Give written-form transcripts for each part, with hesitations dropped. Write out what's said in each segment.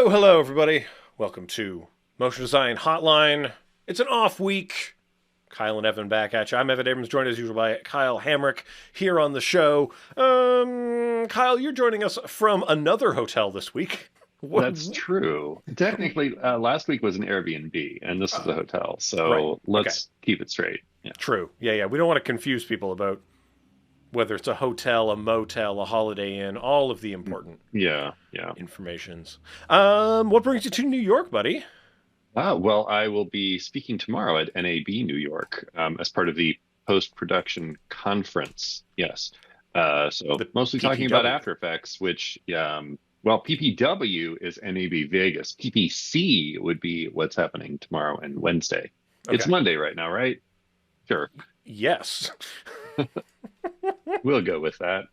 Hello, everybody. Welcome to Motion Design Hotline. It's an off week. Kyle and Evan back at you. I'm Evan Abrams, joined as usual by Kyle Hamrick here on the show. Kyle, you're joining us from another hotel this week. That's true. Technically, last week was an Airbnb, and this is a hotel. Right. So Okay. let's keep it straight. Yeah. True. Yeah. We don't want to confuse people about whether it's a hotel, a motel, a Holiday Inn, all of the important Yeah. Yeah. informations. What brings you to New York, buddy? Well, I will be speaking tomorrow at NAB New York as part of the post-production conference. Yes. So The mostly talking about PPW. After Effects, which, well, PPW is NAB Vegas. PPC would be what's happening tomorrow and Wednesday. It's Okay. Monday right now, right? Sure. Yes. We'll go with that.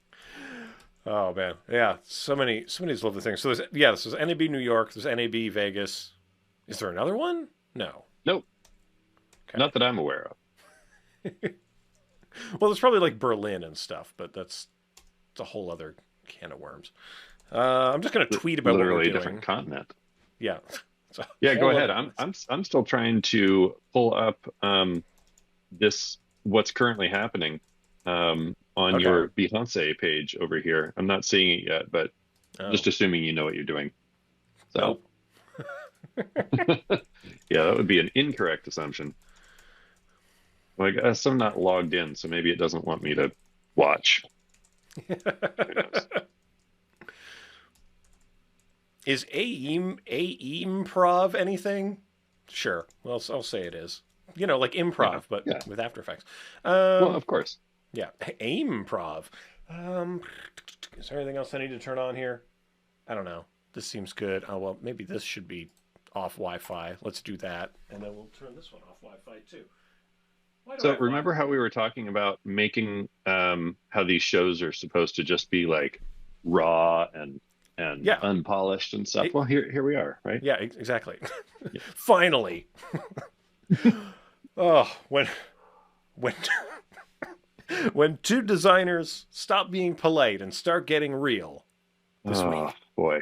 Oh man, yeah, so many lovely things. So this is NAB New York. There's NAB Vegas. Is there another one? No. Nope. Okay. Not that I'm aware of. Well, there's probably like Berlin and stuff, but it's a whole other can of worms. I'm just gonna tweet about what we're Literally a doing. different continent. Yeah. It's a Yeah, go whole ahead. other- I'm still trying to pull up this what's currently happening on Okay. your Behance page over here. I'm not seeing it yet, but Oh. just assuming you know what you're doing. So Nope. yeah, that would be an incorrect assumption. Well, I guess I'm not logged in, so maybe it doesn't want me to watch. Who knows? Is improv anything? Sure. Well, I'll say it is. You know, like Yeah, improv, but yeah. with After Effects. Well, of course. Yeah, improv. Um, is there anything else I need to turn on here? I don't know. This seems good. Oh well, maybe this should be off Wi-Fi. Let's do that, and then we'll turn this one off Wi-Fi too. Why do I So have remember Wi-Fi? how we were talking about making how these shows are supposed to just be like raw and Yeah, unpolished and stuff? it, Well, here we are, right? yeah, exactly. Yeah. Finally. Oh, when when two designers stop being polite and start getting real this Oh week. boy.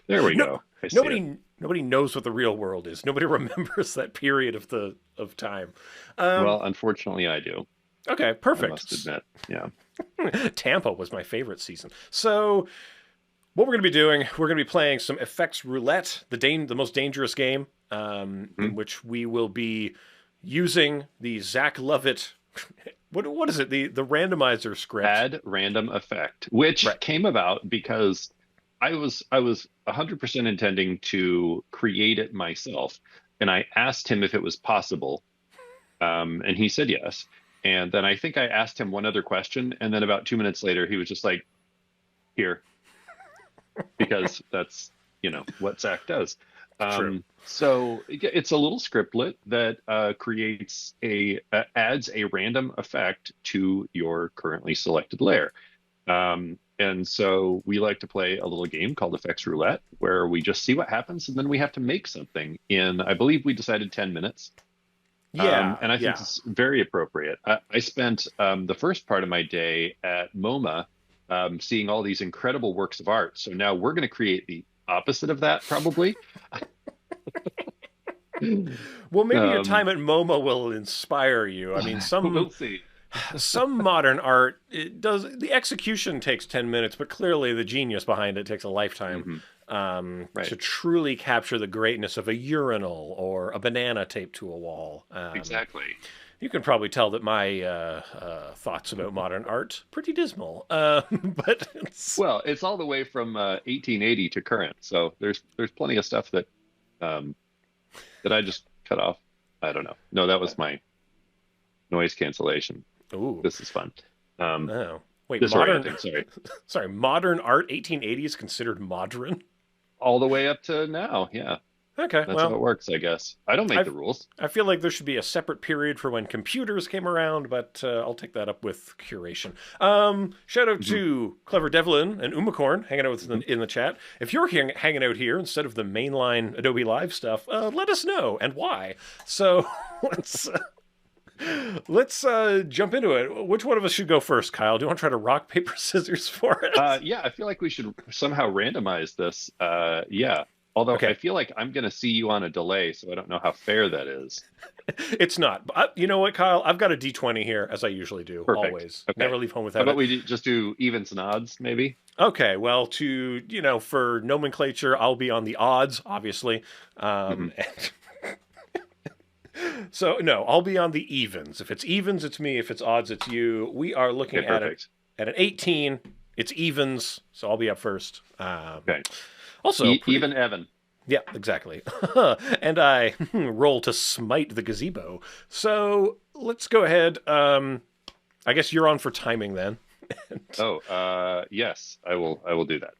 There we No, go. I see it. nobody knows what the real world is. Nobody remembers that period of time. Um, Well, unfortunately I do. okay, I must perfect. admit. Yeah. Tampa was my favorite season. So what we're going to be doing, we're going to be playing some effects roulette, the most dangerous game, in Mhm. which we will be using the Zach Lovett. What is it? The randomizer script. Add random effect, which Right. came about because I was 100% intending to create it myself, and I asked him if it was possible, and he said yes. And then I think I asked him one other question, and then about 2 minutes later, he was just like, "Here," because that's what Zach does. True. So it's a little scriptlet that creates adds a random effect to your currently selected layer. And so we like to play a little game called Effects Roulette, where we just see what happens, and then we have to make something in, I believe we decided 10 minutes. Yeah, And I think yeah. it's very appropriate. I spent the first part of my day at MoMA seeing all these incredible works of art. So now we're going to create the opposite of that, probably. Well, maybe your Um, time at MoMA will inspire you. I mean, we'll see. some modern art, it does, the execution takes 10 minutes, but clearly the genius behind it takes a lifetime, Hmm. to Right. truly capture the greatness of a urinal or a banana taped to a wall. Exactly. You can probably tell that my thoughts about modern art pretty dismal, but Well, it's all the way from 1880 to current, so there's plenty of stuff that um, that I just cut off. I don't know. No, that was my noise cancellation. ooh, This is fun. oh wait, Disorienting. Sorry. sorry, modern art 1880 is considered modern. All the way up to now. Yeah, Okay, that's how well, it works, I guess. I don't make I the rules. I feel like there should be a separate period for when computers came around, but I'll take that up with curation. Shout out Hmm. to Clever Devlin and Umacorn hanging out with Hmm. in the chat. If you're hanging out here instead of the mainline Adobe Live stuff, let us know and why. So let's let's jump into it. Which one of us should go first, Kyle? Do you want to try to rock paper scissors for it? Yeah, I feel like we should somehow randomize this. Yeah. Although I Okay. feel like I'm going to see you on a delay, so I don't know how fair that is. It's not. But you know what, Kyle? I've got a D20 here, as I usually do, Perfect. always. Okay. Never leave home How without about it. just do evens and odds, maybe? Okay, well, for nomenclature, I'll be on the odds, obviously. Hmm. So, no, I'll be on the evens. If it's evens, it's me. If it's odds, it's you. We are Okay, looking at perfect. an 18. It's evens, so I'll be up first. Okay. Also, pretty. Even Evan. Yeah, exactly. And I roll to smite the gazebo. So let's go ahead. I guess you're on for timing then. Oh, yes, I will do that.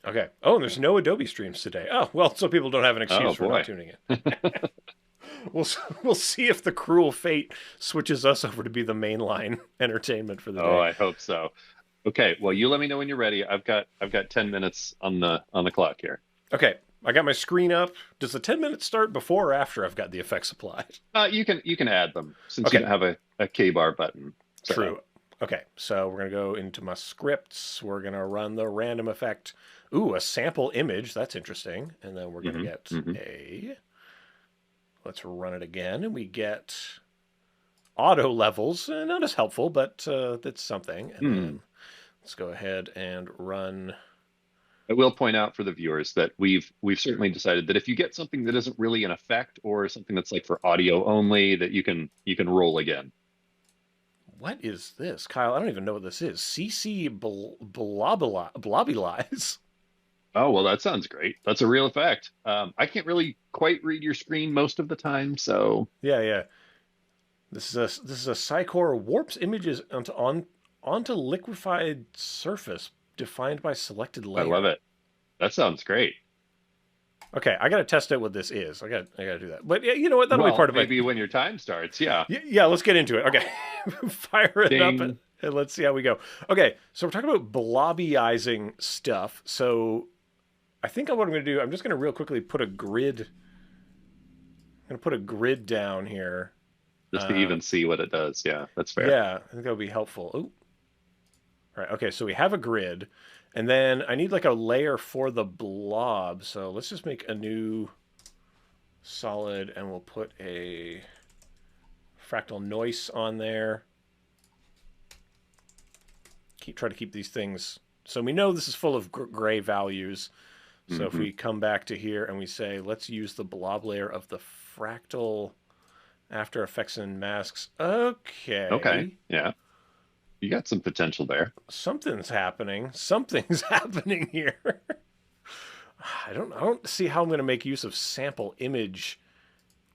Okay. Oh, and there's no Adobe streams today. Oh, well, so people don't have an excuse Oh for not boy. tuning in. We'll we'll see if the cruel fate switches us over to be the mainline entertainment for the Oh, day. I hope so. Okay, well, you let me know when you're ready. I've got 10 minutes on the clock here. Okay, I got my screen up. Does the 10 minutes start before or after I've got the effects applied? You can add them since you Okay, don't have a K bar button set up. true. Okay, so we're gonna go into my scripts. We're gonna run the random effect. Ooh, a sample image. That's interesting. And then we're gonna Hmm. get Hmm. a. Let's run it again, and we get auto levels. Not as helpful, but that's something. And Hmm. then let's go ahead and run. I will point out for the viewers that we've certainly decided that if you get something that isn't really an effect or something that's like for audio only, that you can roll again. What is this, Kyle? I don't even know what this is. CC Blobulize. Oh, well, that sounds great. That's a real effect. I can't really quite read your screen most of the time, so Yeah, yeah. This is a Psycore warps images onto liquefied surface defined by selected I love layer. it. That sounds great. Okay, I gotta test out what this is. I gotta do that. But yeah, you know what? That'll be Well, part of my. maybe when your time starts, yeah. Yeah, let's get into it. Okay, fire it up Ding. and let's see how we go. Okay, so we're talking about blobbyizing stuff. So I think what I'm gonna do, I'm just gonna real quickly put a grid. I'm gonna put a grid down here. Just to Uh, even see what it does. Yeah, that's fair. yeah, I think that would be helpful. Oh, all right. Okay, so we have a grid, and then I need like a layer for the blob. So let's just make a new solid, and we'll put a fractal noise on there. Try to keep these things. So we know this is full of gray values. So if Hmm. we come back to here and we say, let's use the blob layer of the fractal After Effects and masks. Okay. Okay. Yeah. You got some potential there. Something's happening. Something's happening here. I don't see how I'm going to make use of sample image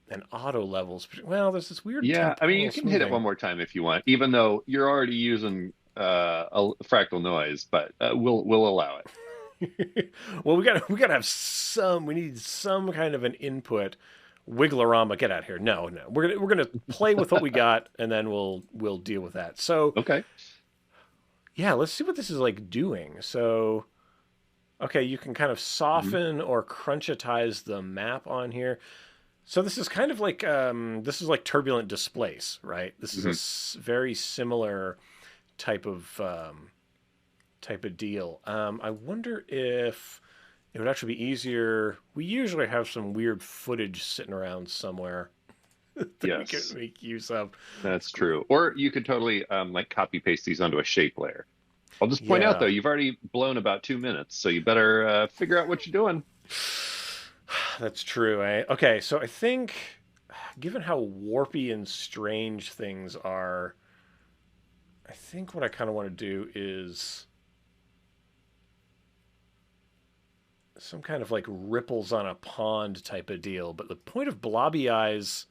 and auto levels. Well, there's this weird Yeah, I mean, temporal you can hit it smoothing. one more time if you want, even though you're already using a fractal noise, but we'll allow it. Well, we gotta have some. We need some kind of an input. Wigglerama, get out of here! No, no, we're gonna play with what we got, and then we'll deal with that. So Okay. yeah, let's see what this is like doing. So okay, you can kind of Hmm. soften or crunchitize the map on here. So this is kind of like this is like turbulent displace, right? This is a Hmm. very similar type of type of deal. I wonder if it would actually be easier. We usually have some weird footage sitting around somewhere that we could Yes, make use of. that's true. Or you could totally like copy paste these onto a shape layer. I'll just point out though, Yeah, you've already blown about 2 minutes, so you better figure out what you're doing. that's true. Okay, so I think, given how warpy and strange things are, I think what I kind of want to do is some kind of like ripples on a pond type of deal. But the point of blobby eyes.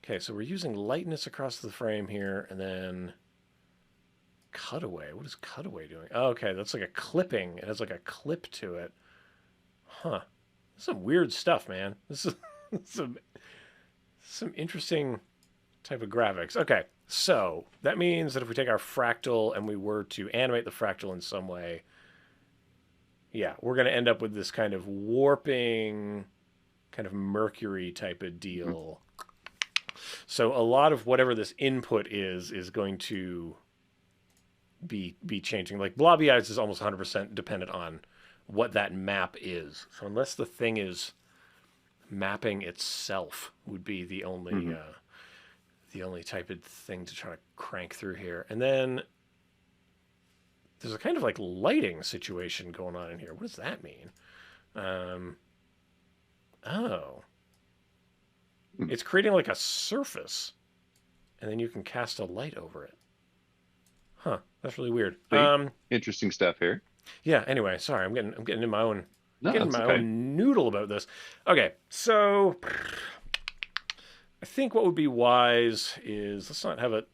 Okay, so we're using lightness across the frame here, and then cutaway. What is cutaway doing? Oh, okay, that's like a clipping. It has like a clip to it. Huh. This is some weird stuff, man. This is some interesting type of graphics. Okay, so that means that if we take our fractal and we were to animate the fractal in some way, yeah, we're going to end up with this kind of warping, kind of mercury type of Mhm. deal. So a lot of whatever this input is going to be changing. Like blobby eyes is almost 100% dependent on what that map is. So unless the thing is mapping itself, would be Hmm. the only type of thing to try to crank through here. And then there's a kind of like lighting situation going on in here. What does that mean? Um, oh, it's creating like a surface, and then you can cast a light over it. Huh, that's really weird. See, interesting stuff here. Yeah. Anyway, sorry, I'm getting in my own No, getting that's my okay. own noodle about this. Okay, so I think what would be wise is let's not have it.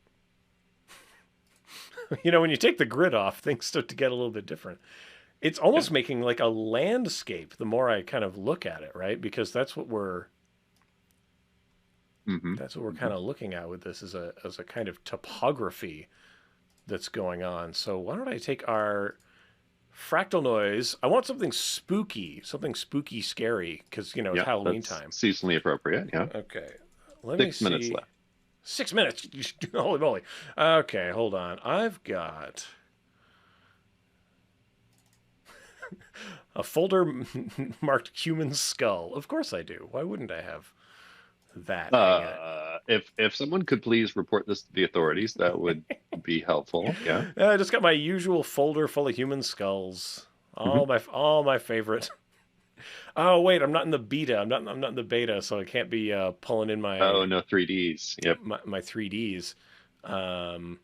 When you take the grid off, things start to get a little bit different. It's Yeah. almost making like a landscape the more I kind of look at it, right? Because Hmm. that's what we're Hmm. kind of looking at with this as a kind of topography that's going on. So why don't I take our fractal noise? I want something spooky, scary, because it's Yeah, Halloween that's time. seasonally appropriate. Yeah. Okay, let me 6 minutes see. left. 6 minutes. Holy moly. Okay, hold on. I've got a folder marked human skull. Of course I do. Why wouldn't I have that hanging it? If someone could please report this to the authorities, that would be helpful. Yeah. I just got my usual folder full of human skulls. Hmm. All my favorite. Oh wait, I'm not in the beta. I'm not in the beta, so I can't be pulling in Oh, no 3Ds. Yep. my 3ds. Um,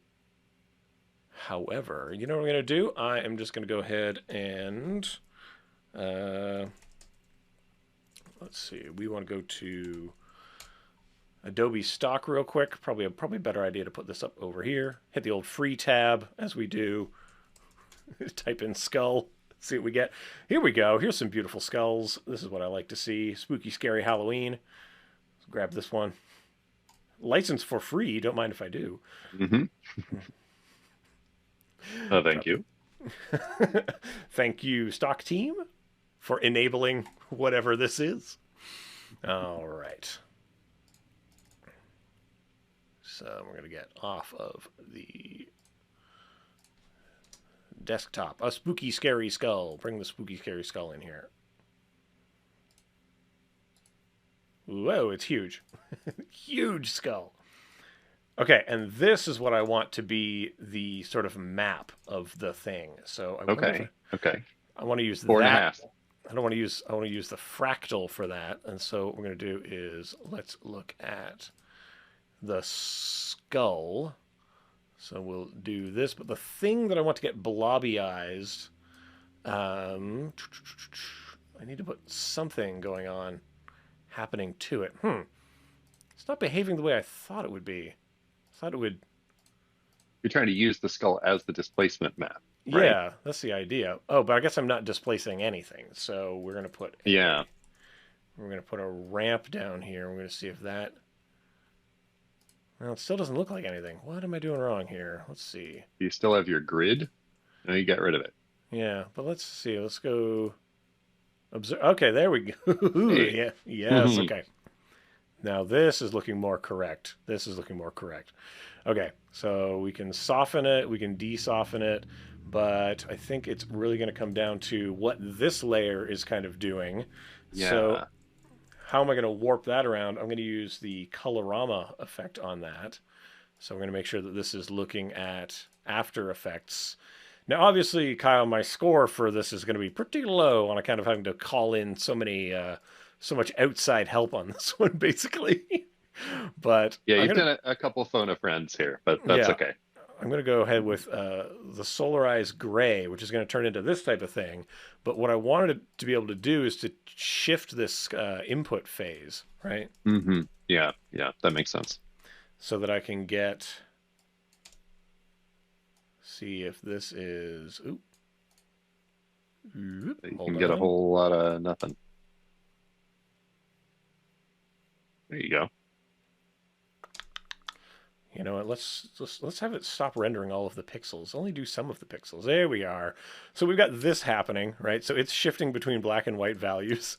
However, you know what I'm gonna do? I am just gonna go ahead and uh, let's see. We want to go to Adobe Stock real quick. Probably a better idea to put this up over here. Hit the old free tab as we do. Type in skull. See what we get. Here we go. Here's some beautiful skulls. This is what I like to see. Spooky, scary Halloween. Let's grab this one. License for free. Don't mind if I do. Hmm. Thank you. Thank you, stock team, for enabling whatever this is. All right. So we're going to get off of the desktop. A spooky, scary skull. Bring the spooky, scary skull in here. Whoa, it's huge. Huge skull. Okay, and this is what I want to be the sort of map of the thing. So I wonder if Okay. Okay. I want to use Four and a that. half. I want to use the fractal for that. And so what we're going to do is let's look at the skull. So we'll do this, but the thing that I want to get blobby-eyed, I need to put something going on, happening to it. It's not behaving the way I thought it would be. I thought it would. You're trying to use the skull as the displacement map, right? Yeah, that's the idea. Oh, but I guess I'm not displacing anything. So Yeah. we're gonna put a ramp down here. We're gonna see if that. Well, it still doesn't look like anything. What am I doing wrong here? Let's see. You still have your grid. No, you got rid of it. Yeah, but let's see. Let's go observe. Okay, there we go. Hey. Yeah, yes. Okay. Now this is looking more correct. This is looking more correct. Okay, so we can soften it, we can de-soften it, but I think it's really going to come down to what this layer is kind of doing. So Yeah. how am I going to warp that around? I'm going to use the colorama effect on that. So we're going to make sure that this is looking at After Effects. Now, obviously, Kyle, my score for this is going to be pretty low on account of having to call in so much outside help on this one, basically. But Yeah, I'm you've gonna, done a couple phone of friends here, but that's yeah, okay. I'm gonna go ahead with the Solarized Gray, which is going to turn into this type of thing. But what I wanted it to be able to do is to shift this input phase, right? Hmm. Yeah, yeah, that makes sense. So that I can see if this is. You can Hold get a on. whole lot of nothing. There you go. You know what? Let's have it stop rendering all of the pixels. Only do some of the pixels. There we are. So we've got this happening, right? So it's shifting between black and white values.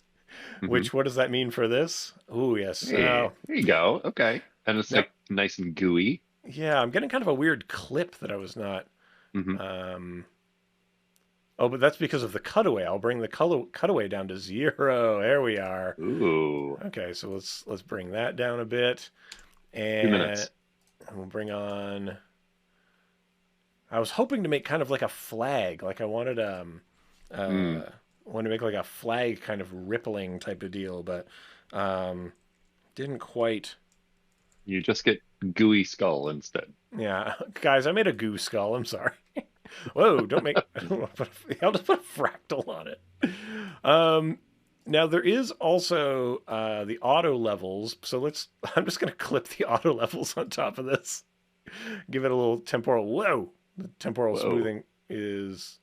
Hmm. Which what does that mean for this? Oh yes. Hey, there you go. Okay. And it's Now like nice and gooey. yeah, I'm getting kind of a weird clip that I was not. Hmm. Um, Oh, but that's because of the cutaway. I'll bring the cutaway down to 0. There we are. Ooh, Okay, so let's bring that down a bit, 2 minutes. and we'll bring on. I was hoping to make kind of like a flag, like I wanted Mm. wanted to make like a flag kind of rippling type of deal, but um, didn't quite. You just get gooey skull instead. Yeah, guys, I made a goose skull. I'm sorry. Whoa, don't make. I'll just put a fractal on it. Um, Now there is also the auto levels, so let's. I'm just gonna clip the auto levels on top of this. Give it a little temporal. Whoa, the temporal Whoa. smoothing is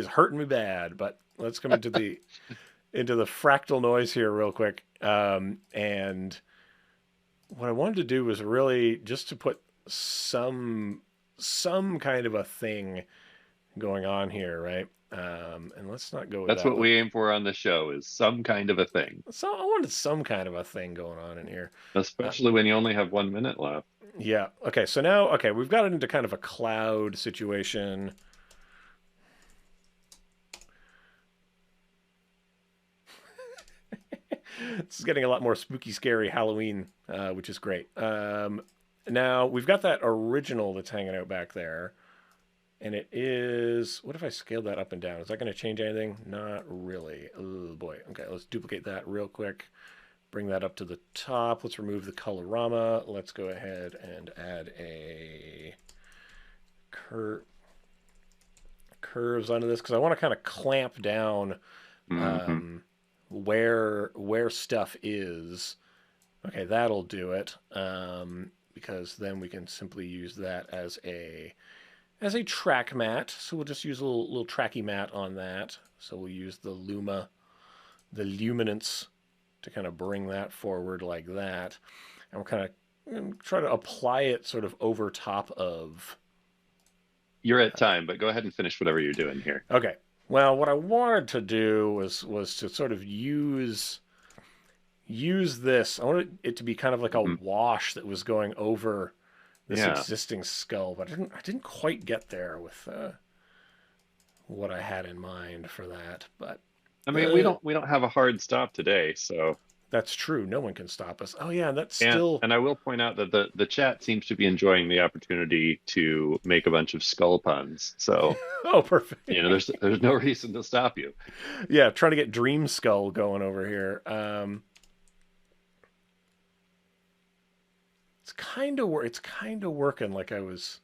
hurting me bad. But let's come into the fractal noise here real quick. And what I wanted to do was really just to put some kind of a thing going on here, right? And let's not go with That's that. what we aim for on the show is some kind of a thing, So I wanted some kind of a thing going on in here. Uh, especially when you only have 1 minute left. yeah. Okay. So now, okay, we've got it into kind of a cloud situation. This is getting a lot more spooky, scary Halloween, which is great. Now we've got that original that's hanging out back there, and it is. What if I scaled that up and down? Is that going to change anything? Not really. Oh boy. Okay, let's duplicate that real quick. Bring that up to the top. Let's remove the colorama. Let's go ahead and add a curves onto this because I want to kind of clamp down Hmm. where stuff is. Okay, that'll do it. Because then we can simply use that as a track mat. So we'll just use a little tracky mat on that. So we'll use the luminance to kind of bring that forward like that. And we'll kind of try to apply it sort of over top of. You're at time, but go ahead and finish whatever you're doing here. Okay. Well, what I wanted to do was to sort of use this. I wanted it to be kind of like a Hmm. wash that was going over this Yeah. existing skull, but I didn't quite get there with what I had in mind for that. But I mean, we uh, don't have a hard stop today, so that's true. No one can stop us. Oh yeah, that's and still. and I will point out that the chat seems to be enjoying the opportunity to make a bunch of skull puns. So, Oh, perfect. there's no reason to stop you. Yeah, trying to get Dream Skull going over here. It's kind of working like I was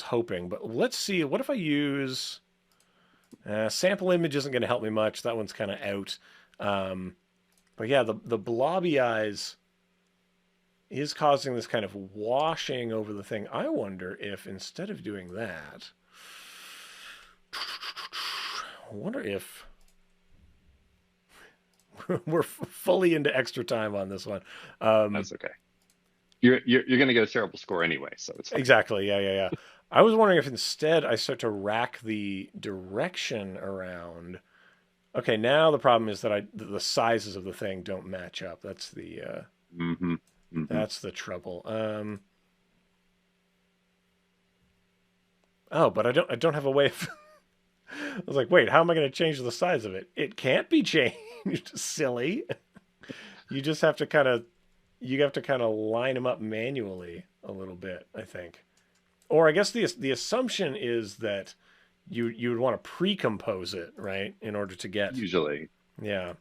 hoping. But let's see. What if I use sample image? Isn't going to help me much. That one's kind of out. Um, but yeah, the blobby eyes is causing this kind of washing over the thing. I wonder if instead of doing that, I wonder if we're fully into extra time on this one. Um, That's okay. You're going to get a terrible score anyway, so it's fine. exactly. Yeah, yeah, yeah. I was wondering if instead I start to rack the direction around. Okay, now the problem is that the sizes of the thing don't match up. Hmm. Hmm. That's the trouble. Oh, but I don't have a way of. I was like, wait, how am I going to change the size of it? It can't be changed. Silly. You just have to kind of line them up manually a little bit, I think. Or I guess the assumption is that you would want to pre-compose it, right, in order to get. Usually, Yeah.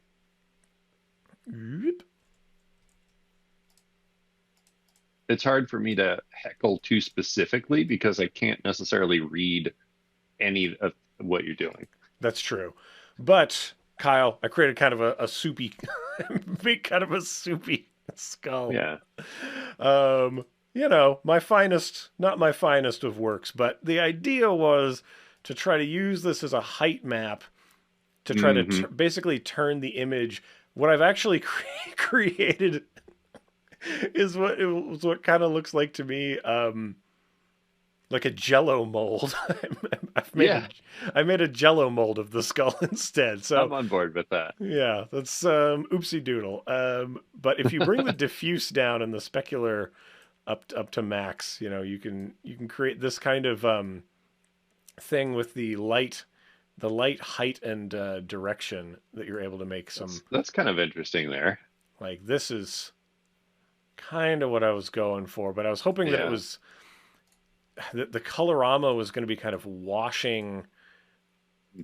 it's hard for me to heckle too specifically because I can't necessarily read any of what you're doing. That's true. But Kyle, I created kind of a soupy make kind of a soupy skull. Yeah. My finest, not my finest of works, but the idea was to try to use this as a height map to try to Hmm. basically turn the image. What I've actually created is what kind of looks like to me like a Jello mold. I've made a Yeah, I made a Jello mold of the skull instead. I'm So on board with that. yeah, that's oopsie doodle. But if you bring the diffuse down and the specular up to max, you can create this kind of thing with the light height and direction that you're able to make some. That's kind of interesting there. Like this is kind of what I was going for, but I was hoping that it Yeah. was the colorama was going to be kind of washing,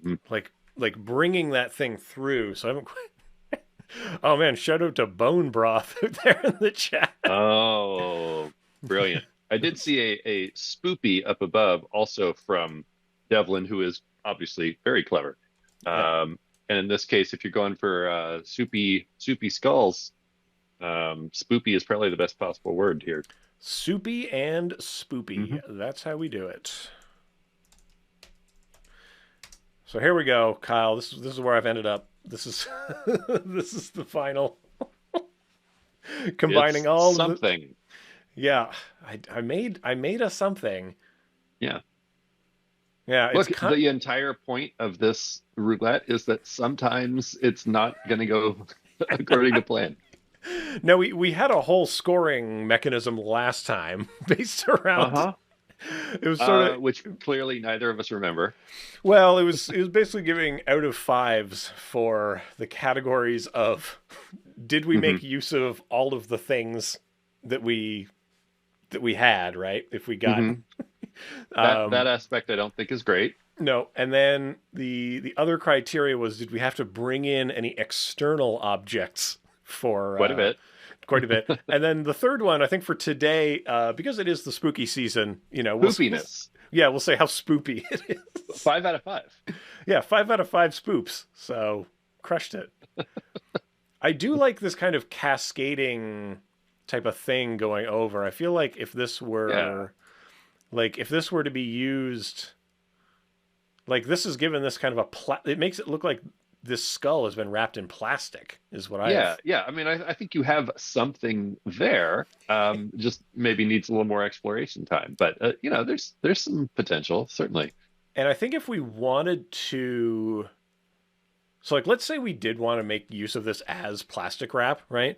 Hmm. like bringing that thing through. So I haven't quite. Oh man, shout out to Bone Broth out there in the chat. Oh, brilliant. I did see a spoopy up above also from Devlin, who is obviously very clever. Yep. And in this case, if you're going for soupy skulls, spoopy is probably the best possible word here. Soupy and spoopy. Hmm. That's how we do it. So here we go, Kyle. This is where I've ended up. This is this is the final combining It's all of the. something. Yeah, I made a something. Yeah. Yeah, it's Look, kind. the entire point of this roulette is that sometimes it's not going to go according to plan. No, we had a whole scoring mechanism last time based around. Uh-huh. It was sort of Which clearly neither of us remember. well, it was basically giving out of fives for the categories of did we Hmm. make use of all of the things that we had, right? If we got Hmm. That um aspect I don't think is great. no, and then the other criteria was did we have to bring in any external objects for Quite a bit. quite a bit. And then the third one, I think for today, because it is the spooky season, Poopiness. we'll say how spoopy it is. 5 out of 5. Yeah, 5 out of 5 spoops. So crushed it. I do like this kind of cascading type of thing going over. I feel like Yeah. if this were to be used, like this is given this kind of it makes it look like this skull has been wrapped in plastic. Is what Yeah, I've. yeah. I mean, I think you have something there. Just maybe needs a little more exploration time. But there's some potential, certainly. And I think if we wanted to, so like let's say we did want to make use of this as plastic wrap, right?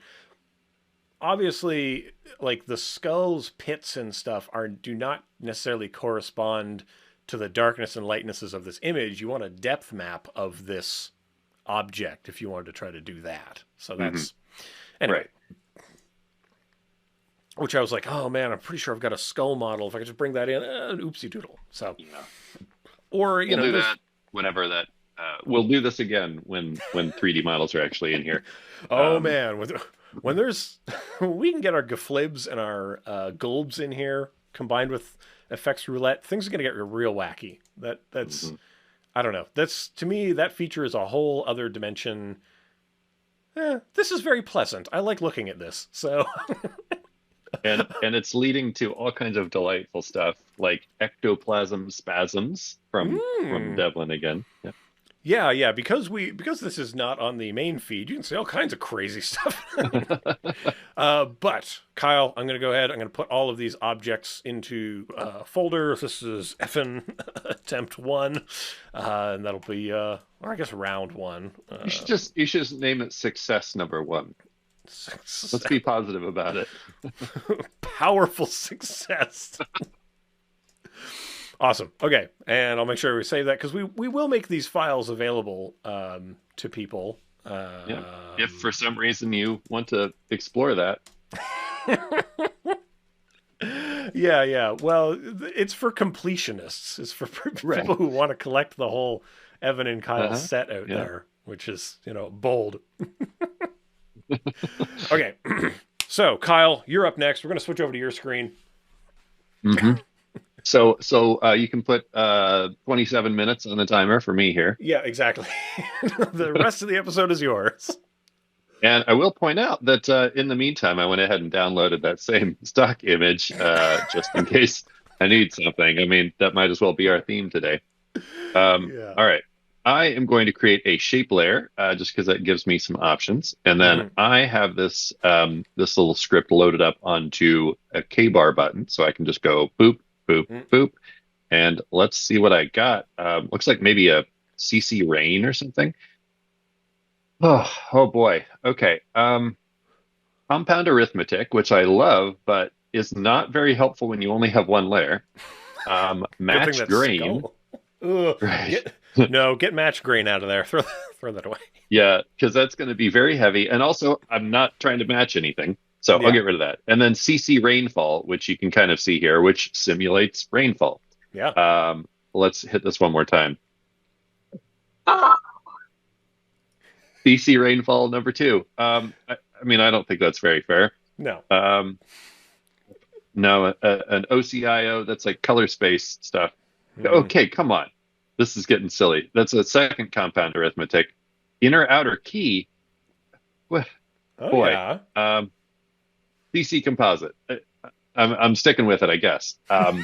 Obviously, like the skull's pits and stuff do not necessarily correspond to the darkness and lightnesses of this image. You want a depth map of this object if you wanted to try to do that. So Hmm. that's anyway. Right. Which I was like, oh man, I'm pretty sure I've got a skull model. If I could just bring that in, oopsie doodle. So, Yeah. or We'll do there's that whenever that. We'll do this again when 3D models are actually in here. oh Um, man, when there's we can get our gaflibs and our gulbs in here combined with effects roulette, things are gonna get real wacky. That's mhm. I don't know. That's to me that feature is a whole other dimension. This is very pleasant. I like looking at this. So And it's leading to all kinds of delightful stuff like ectoplasm spasms from mm, Devlin again. Yeah. yeah, because this is not on the main feed, you can see all kinds of crazy stuff. But Kyle, I'm going to go ahead. I'm going to put all of these objects into folders. This is effing attempt one, and that'll be, or I guess round one. You should just name it success number one. Let's be positive about it. Powerful success. Awesome. Okay, and I'll make sure we save that because we will make these files available to people. Yeah. If for some reason you want to explore that. Yeah. Well, it's for completionists. It's for Right. people who want to collect the whole Evan and Kyle Uh-huh. set out Yeah. there, which is bold. Okay, so Kyle, you're up next. We're gonna switch over to your screen. Hmm. So you can put 27 minutes on the timer for me here. Yeah, exactly. The rest of the episode is yours. And I will point out that in the meantime, I went ahead and downloaded that same stock image just in case I need something. I mean, that might as well be our theme today. Yeah. All right. I am going to create a shape layer just because that gives me some options. And then Mhm. I have this little script loaded up onto a K-bar button. So I can just go boop, boop, Mm. boop. And let's see what I got. Looks like maybe a CC rain or something. Oh boy. Okay. Compound arithmetic, which I love, but is not very helpful when you only have one layer. Good thing Match that's grain. skull. Ugh, Right. get match grain out of there. Throw that away. Yeah, because that's going to be very heavy. And also, I'm not trying to match anything. So I'll Yeah, get rid of that. And then CC rainfall, which you can kind of see here, which simulates rainfall. yeah. Let's hit this one more time. CC rainfall number two. I mean, I don't think that's very fair. No. Um, no, an OCIO, that's like color space stuff. Mm. Okay, come on. This is getting silly. That's a second compound arithmetic. Inner outer key. Wh- Oh Boy. yeah. CC composite. I'm sticking with it, I guess. Okay.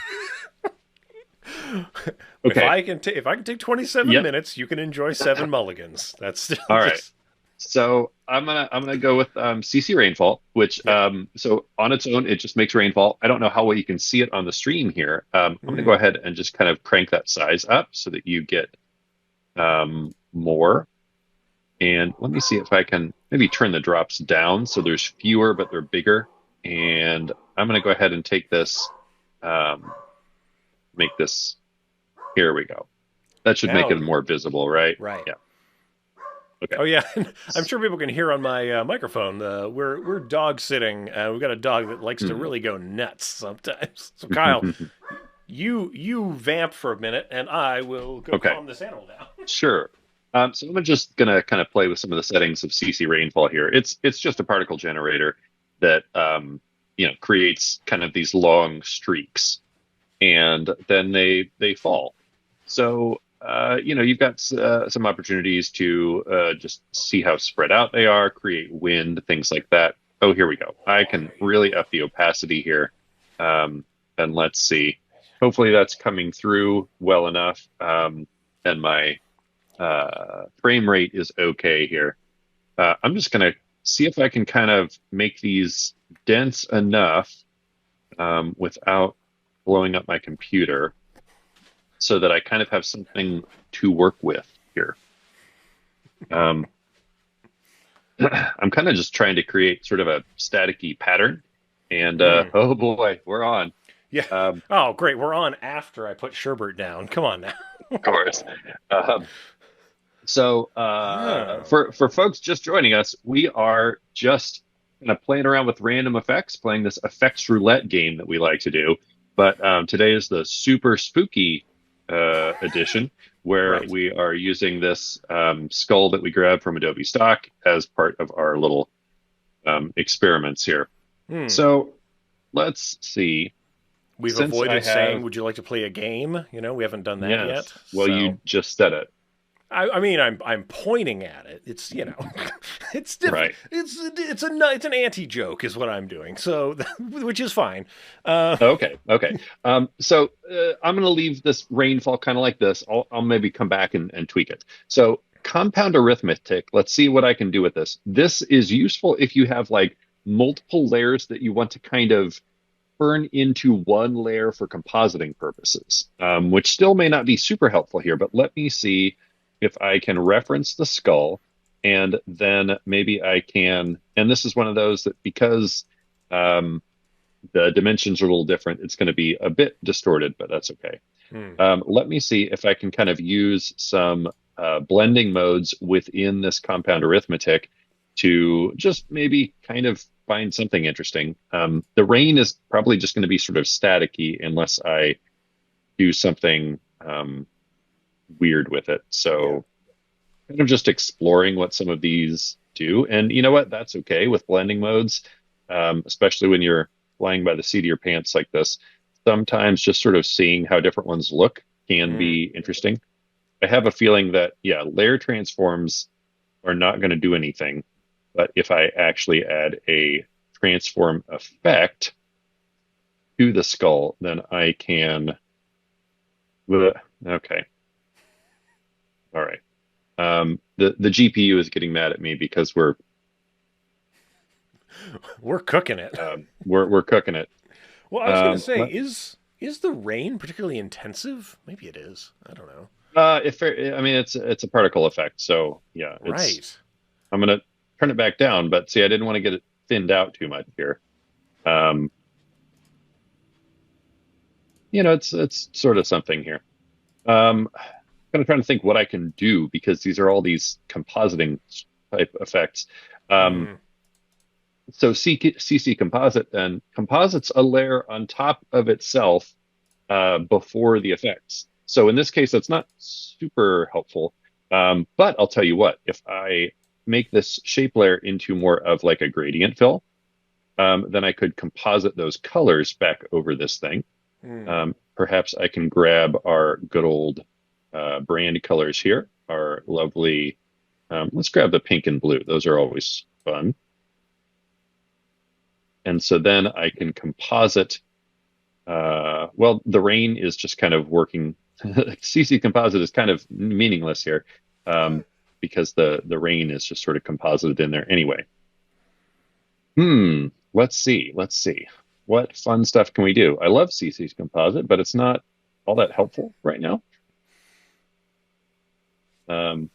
If I can take 27 Yep. minutes, you can enjoy 7 mulligans. That's still All right. just So I'm gonna go with CC rainfall, which yep. so on its own it just makes rainfall. I don't know how well you can see it on the stream here. I'm gonna go Mm. ahead and just kind of crank that size up so that you get more. And let me see if I can maybe turn the drops down so there's fewer but they're bigger. And I'm gonna go ahead and take this, um, make this. Here we go. That should make Now, it more visible, right? right. Yeah. Okay. Oh yeah, I'm sure people can hear on my microphone. We're dog sitting. We've got a dog that likes to Hmm. really go nuts sometimes. So Kyle, you vamp for a minute, and I will go Okay. calm this animal down. Sure. So I'm just gonna kind of play with some of the settings of CC rainfall here. It's just a particle generator that creates kind of these long streaks, and then they fall. So you've got some opportunities to just see how spread out they are, create wind, things like that. Oh, here we go. I can really up the opacity here, and let's see. Hopefully that's coming through well enough, and my frame rate is okay here. I'm just going to see if I can kind of make these dense enough without blowing up my computer so that I kind of have something to work with here. Um, I'm kind of just trying to create sort of a staticky pattern. And Mm. oh boy, we're on. Yeah. Oh, great. We're on after I put Sherbert down. Come on now. Of course. Um, So Oh. for folks just joining us, we are just kind of playing around with random effects, playing this effects roulette game that we like to do. But today is the super spooky edition, where Right. we are using this skull that we grabbed from Adobe Stock as part of our little experiments here. Hmm. So let's see. We've Since I avoided saying, have, "Would you like to play a game?" We haven't done that yet. yes, well, So you just said it, I mean, I'm pointing at it. It's it's different. right? It's an anti joke is what I'm doing. So which is fine. Uh, Okay, okay. So I'm going to leave this rainfall kind of like this. I'll maybe come back and tweak it. So compound arithmetic, let's see what I can do with this. This is useful if you have like multiple layers that you want to kind of turn into one layer for compositing purposes, which still may not be super helpful here, but let me see if I can reference the skull and then maybe I can, and this is one of those that because um, the dimensions are a little different, it's going to be a bit distorted, but that's okay. hmm. Let me see if I can kind of use some blending modes within this compound arithmetic to just maybe kind of find something interesting. The rain is probably just going to be sort of staticky unless I do something weird with it. Yeah. So kind of just exploring what some of these do. And you know what? That's okay with blending modes, especially when you're flying by the seat of your pants like this. Sometimes just sort of seeing how different ones look can Hmm. be interesting. I have a feeling that, yeah, layer transforms are not going to do anything. But if I actually add a transform effect to the skull, then I can. Okay. All right. The GPU is getting mad at me because We're cooking it. we're cooking it. Well, I was gonna say, Let, is the rain particularly intensive? Maybe it is. I don't know. if I mean it's a particle effect, so yeah, it's Right. I'm gonna turn it back down, but see, I didn't want to get it thinned out too much here. Um, it's sort of something here. Kind of trying to think what I can do because these are all these compositing type effects. Um, Mm. so CC composite then composites a layer on top of itself before the effects. So in this case, that's not super helpful. But I'll tell you what, if I make this shape layer into more of like a gradient fill, then I could composite those colors back over this thing. Mm. Perhaps I can grab our good old brand colors here, our lovely, let's grab the pink and blue. Those are always fun. And so then I can composite. Well, the rain is just kind of working. CC composite is kind of meaningless here because the rain is just sort of composited in there anyway. Let's see. Let's see. What fun stuff can we do? I love CC's composite, but it's not all that helpful right now. Um,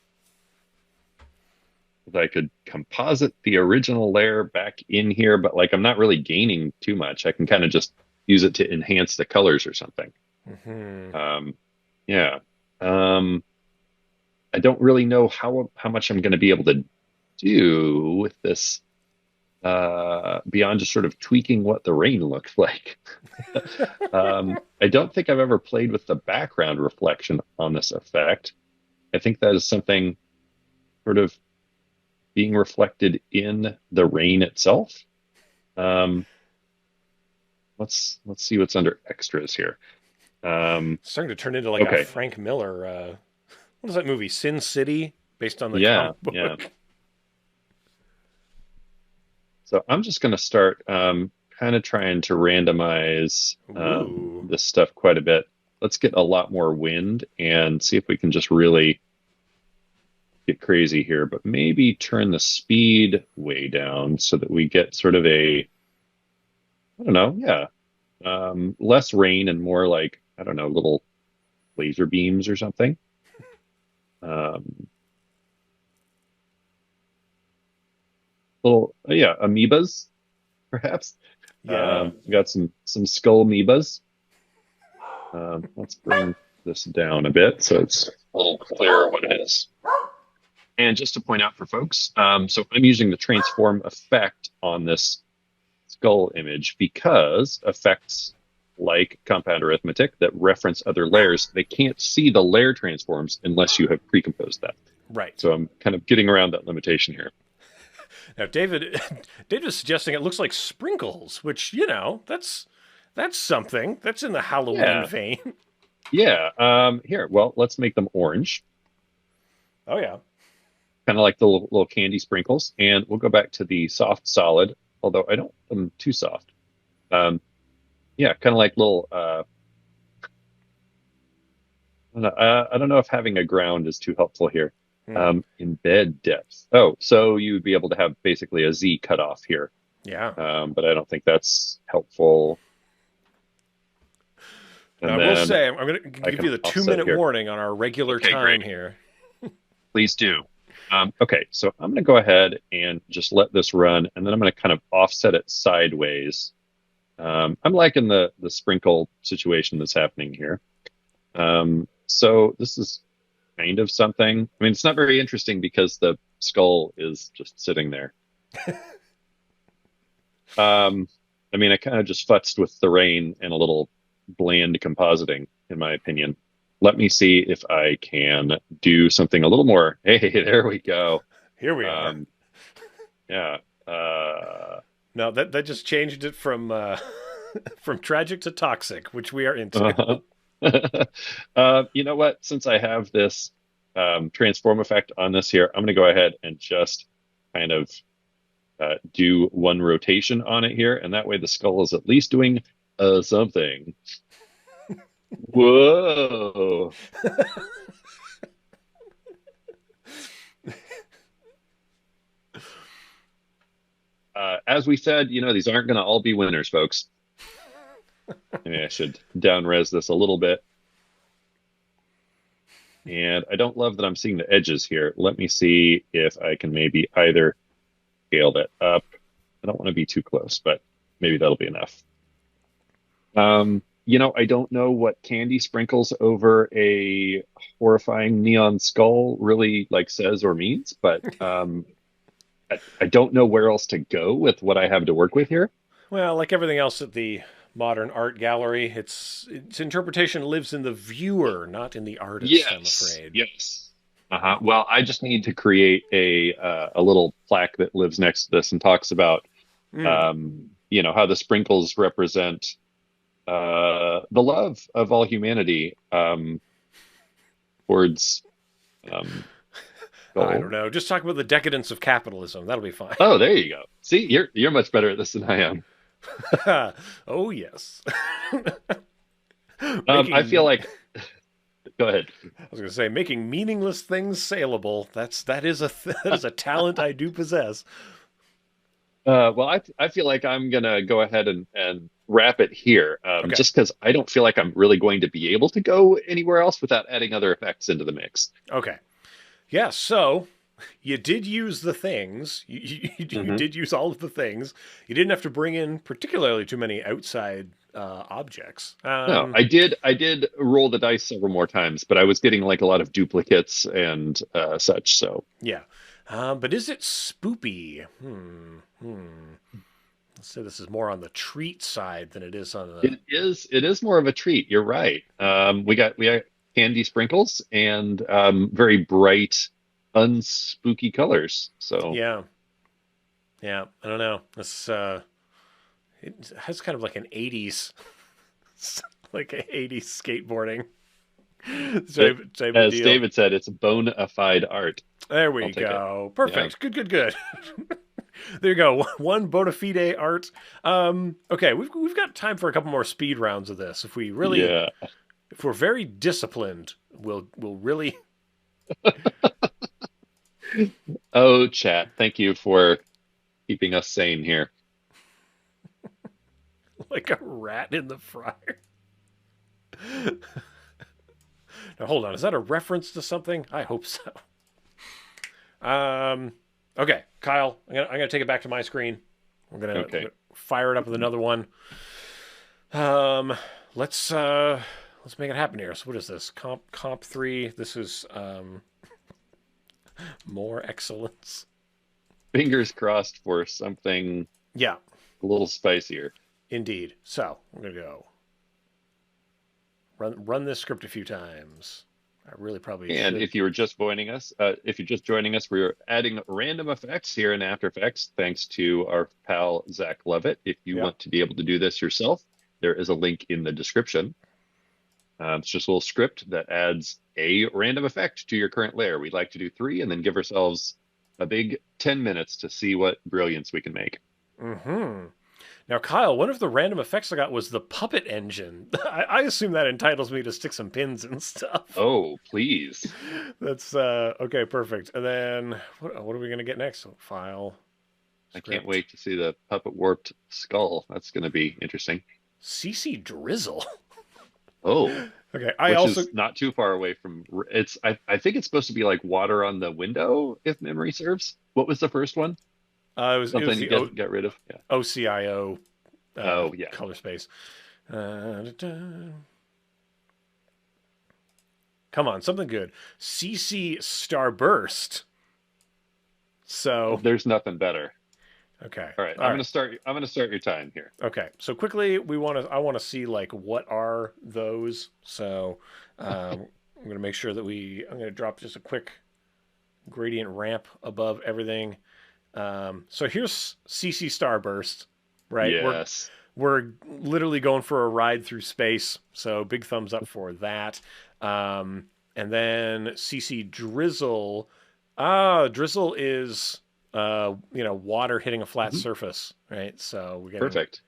I could composite the original layer back in here, but like I'm not really gaining too much. I can kind of just use it to enhance the colors or something. Hmm. Yeah. Um, I don't really know how much I'm going to be able to do with this beyond just sort of tweaking what the rain looks like. I don't think I've ever played with the background reflection on this effect. I think that is something sort of being reflected in the rain itself. Um, let's see what's under extras here. It's starting to turn into like a Okay. Frank Miller. What is that movie? Sin City, based on the Yeah, comic yeah. book. So I'm just going to start kind of trying to randomize Ooh. this stuff quite a bit. Let's get a lot more wind and see if we can just really get crazy here, but maybe turn the speed way down so that we get sort of I don't know, yeah, less rain and more like, I don't know, little laser beams or something. Um, little, yeah, amoebas, perhaps. Yeah. We got some skull amoebas. Let's bring this down a bit so it's a little clearer what it is. And just to point out for folks, so I'm using the transform effect on this skull image because effects like compound arithmetic that reference other layers, they can't see the layer transforms unless you have precomposed that. Right. So I'm kind of getting around that limitation here. Now, David, David is suggesting it looks like sprinkles, which that's something. That's in the Halloween Yeah, vein. yeah. Here, well, let's make them orange, Oh yeah. kind of like the little candy sprinkles, and we'll go back to the soft solid, although I don't want them too soft. Um, yeah, kind of like little. I don't know if having a ground is too helpful here. Hmm. Embed depth. Oh, so you would be able to have basically a Z cutoff here, Yeah. but I don't think that's helpful. Now, And I will then say, I'm going to I give can you the offset two-minute here. warning on our regular Okay, time great. here. Please do. Okay, so I'm going to go ahead and just let this run, and then I'm going to kind of offset it sideways. I'm liking the sprinkle situation that's happening here. So this is kind of something. I mean, it's not very interesting because the skull is just sitting there. I mean, I kind of just futzed with the rain and a little bland compositing, in my opinion. Let me see if I can do something a little more. Hey, there we go. Here we are. Um, yeah. No, that just changed it from from tragic to toxic, which we are into. Uh-huh. You know what? Since I have this transform effect on this here, I'm going to go ahead and just kind of do one rotation on it here, and that way the skull is at least doing something. Whoa. As we said, these aren't going to all be winners, folks. Maybe I should down res this a little bit. And I don't love that I'm seeing the edges here. Let me see if I can maybe either scale that up. I don't want to be too close, but maybe that'll be enough. I don't know what candy sprinkles over a horrifying neon skull really like says or means, but I don't know where else to go with what I have to work with here. Well, like everything else at the modern art gallery, its interpretation lives in the viewer, not in the artist, I'm Yes, afraid. yes. Uh-huh. Well, I just need to create a little plaque that lives next to this and talks about Mm. how the sprinkles represent the love of all humanity towards um, I don't gold. know. Just talk about the decadence of capitalism. That'll be fine. Oh, there you go. See, you're much better at this than I am. Oh yes. I feel making like. Go ahead. I was going to say making meaningless things saleable. That is a talent I do possess. Well, I feel like I'm gonna go ahead and wrap it here, Okay. just because I don't feel like I'm really going to be able to go anywhere else without adding other effects into the mix. Okay. Yeah, so you did use the things. You Hmm. did use all of the things. You didn't have to bring in particularly too many outside objects. No, I did roll the dice several more times, but I was getting like a lot of duplicates and such. So Yeah. But is it spoopy? Let's say this is more on the treat side than it is on the. it is more of a treat. You're right. We got candy sprinkles and very bright, unspooky colors. So Yeah. Yeah. I don't know. It has kind of like an 80s, like a 80s skateboarding type of as deal. David said, it's bona fide art. There I'll we take it. go. Yeah. Perfect. Good, good, good. There you go. One bona fide art. Okay, we've got time for a couple more speed rounds of this. Yeah. If we're very disciplined, we'll really Oh, chat. Thank you for keeping us sane here. like a rat in the fryer. Now hold on, is that a reference to something? I hope so. Okay, Kyle, I'm gonna take it back to my screen. I'm Okay. gonna fire it up with another one. Um, let's make it happen here. So what is this? Comp 3. This is more excellence. Fingers crossed for something Yeah, a little spicier. indeed. So we're gonna go run this script a few times. I really probably And should. if you were just joining us, we're adding random effects here in After Effects, thanks to our pal Zach Lovett. If you Yeah. want to be able to do this yourself, there is a link in the description. It's just a little script that adds a random effect to your current layer. We'd like to do 3 and then give ourselves a big 10 minutes to see what brilliance we can make. Mm-hmm. Now, Kyle, one of the random effects I got was the puppet engine. I assume that entitles me to stick some pins and stuff. Oh, please. That's okay, perfect. And then what are we gonna get next? File, I can't script, wait to see the puppet warped skull. That's going to be interesting. CC drizzle. Oh, Okay, I which also is not too far away from it's I think it's supposed to be like water on the window if memory serves. What was the first one? it was Something to the get rid of. Yeah. OCIO Oh, yeah. color space. Da-da. Come on, something good. CC Starburst. So There's nothing better. okay, All right, all right. I'm going to start your time here. Okay, so quickly, I want to see like what are those. So I'm going to make sure that I'm going to drop just a quick gradient ramp above everything. So here's CC Starburst, right? Yes. We're literally going for a ride through space. So big thumbs up for that. And then CC Drizzle. Drizzle is water hitting a flat Mhm. surface, right? So we're getting Perfect.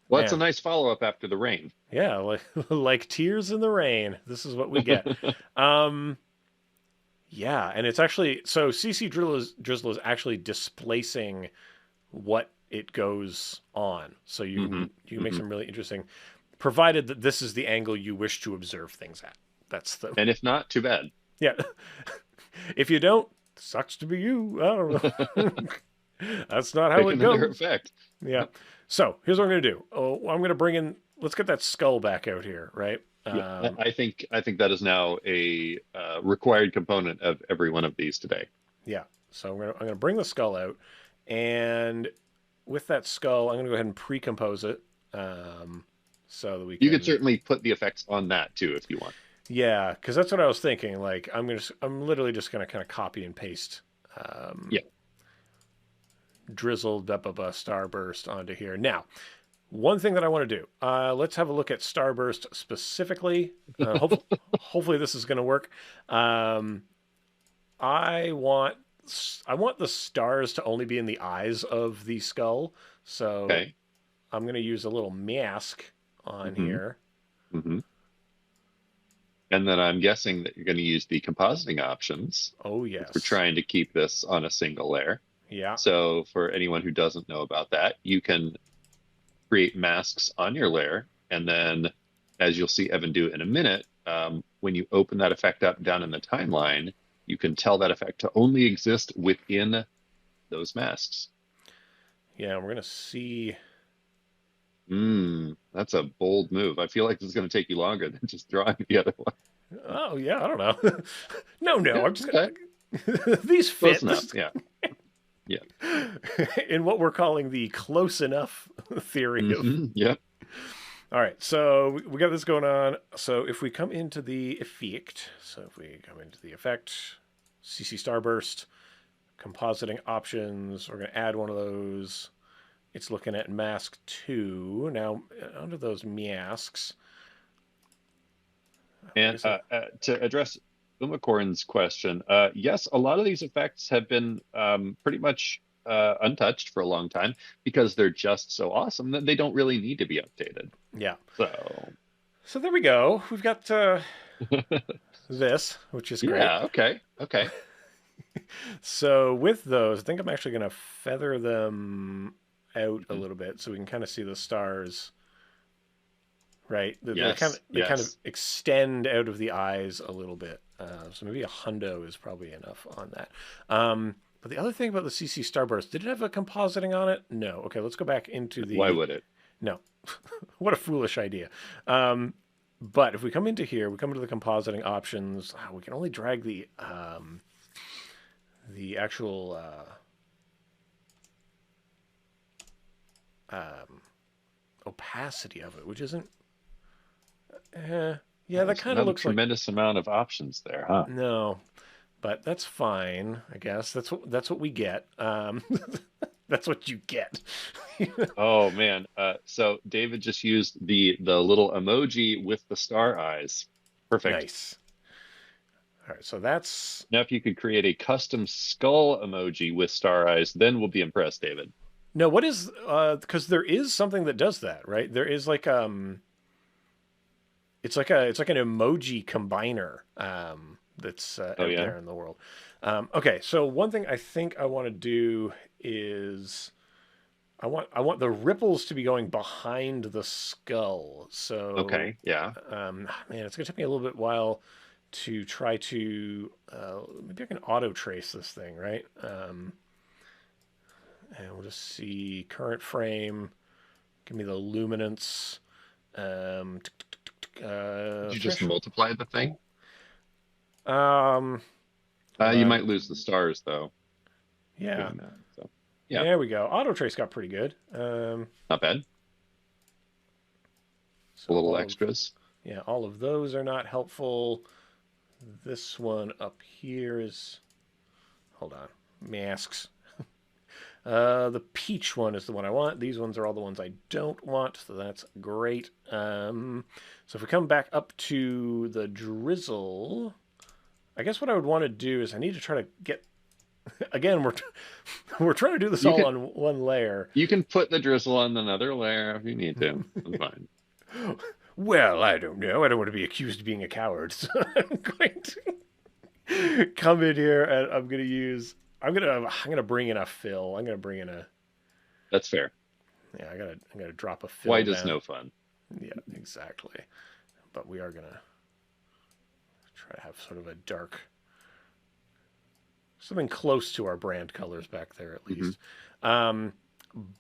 Well, that's a man, nice follow-up after the rain. yeah, like like tears in the rain. This is what we get. Um, yeah, and it's actually so CC Drizzle is actually displacing what it goes on. So Hmm. you can make Hmm. some really interesting, provided that this is the angle you wish to observe things at. That's the And if not, too bad. yeah. If you don't, sucks to be you. I don't know. That's not how Pick it another goes. effect. Yeah. So here's what I'm going to do. Oh, I'm going to bring in let's get that skull back out here, right? Yeah, I think that is now a required component of every one of these today. Yeah. So I'm gonna bring the skull out, and with that skull, I'm gonna go ahead and pre-compose it, so that we You could can. certainly put the effects on that too if you want. Yeah, because that's what I was thinking. Like I'm literally just gonna kind of copy and paste, Yeah. drizzled starburst onto here. Now, one thing that I want to do, let's have a look at starburst specifically. Hopefully this is gonna work. Um, I want I want the stars to only be in the eyes of the skull. So Okay. I'm going to use a little mask on hmm here. hmm And then I'm guessing that you're going to use the compositing options Oh, if we're yes. trying to keep this on a single layer. Yeah. So for anyone who doesn't know about that, you can create masks on your layer. And then, as you'll see Evan do in a minute, when you open that effect up down in the timeline, you can tell that effect to only exist within those masks. Yeah, we're going to see. That's a bold move. I feel like this is going to take you longer than just drawing the other one. Oh, yeah, I don't know. No, Yeah, I'm just okay. going to. These Close fit. enough. Yeah. Yeah. In what we're calling the close enough theory of. Yeah. All right, so we got this going on. So if we come into the effect, so if we come into the effect, CC Starburst, compositing options, we're going to add one of those. It's looking at mask 2. Now, under those masks, And to address Umacorn's question, yes, a lot of these effects have been pretty much untouched for a long time because they're just so awesome that they don't really need to be updated. yeah. So, So there we go. We've got this, which is great. yeah, okay, okay. So with those, I think I'm actually going to feather them out a Mhm. little bit so we can kind of see the stars. Right, Yes, they kind of yes. extend out of the eyes a little bit. So maybe a hundo is probably enough on that. But the other thing about the CC Starburst, did it have a compositing on it? No. Okay, let's go back into Why the. would it? No, what a foolish idea. But if we come into here, we come into the compositing options. We can only drag the actual opacity of it, which isn't. Yeah, that There's kind of not a looks like. tremendous amount of options there, huh? No, but that's fine. I guess that's what we get. That's what you get. Oh man. So David just used the little emoji with the star eyes. Perfect. Nice. All right, so that's Now, if you could create a custom skull emoji with star eyes, then we'll be impressed, David. no. What is because there is something that does that, right? There is like it's like an emoji combiner that's Oh out yeah. there in the world. Okay, so one thing I think I want to do is I want the ripples to be going behind the skull. So Okay. Yeah. man, it's gonna take me a little bit while to try to maybe I can auto trace this thing, right? And we'll just see current frame. Give me the luminance. Um, Did you just threshold. multiply the thing? Hold You on. might lose the stars though Yeah, doing that. So yeah, there we go. Auto trace got pretty good. not bad. A So little extras. all of those are not helpful. This one up here is. Hold on. Masks. The peach one is the one I want. These ones are all the ones I don't want, so that's great. So if we come back up to the drizzle, I guess what I would want to do is I need to try to get. Again, we're trying to do this You all can on one layer. you can put the drizzle on another layer if you need to. That's fine. Well, I don't know. I don't want to be accused of being a coward, so I'm going to come in here and I'm going to use. I'm gonna bring in a fill. I'm gonna bring in a. That's fair. Yeah, I'm gonna drop a fill White is down. no fun. Yeah, exactly. But we are gonna try to have sort of a dark, something close to our brand colors back there at hmm least. Um,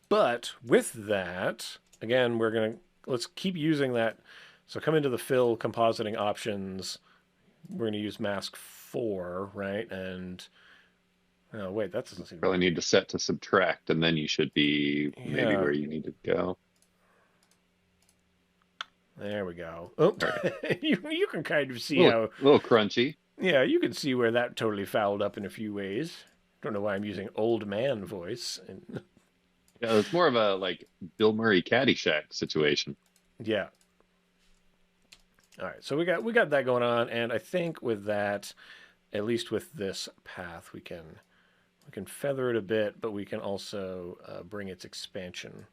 but with that, again, we're gonna let's keep using that. So come into the fill compositing options. We're going to use mask 4, right? And oh wait, that doesn't seem to Probably work. need to set to subtract, and then you should be maybe Yeah, where you need to go. there we go. Oh, All right. you can kind of A see how. little crunchy. Yeah, you can see where that totally fouled up in a few ways. Don't know why I'm using old man voice. And Yeah, it's more of a like Bill Murray Caddyshack situation. yeah. All right. So we got that going on, and I think with that, at least with this path, we can feather it a bit, but we can also bring its expansion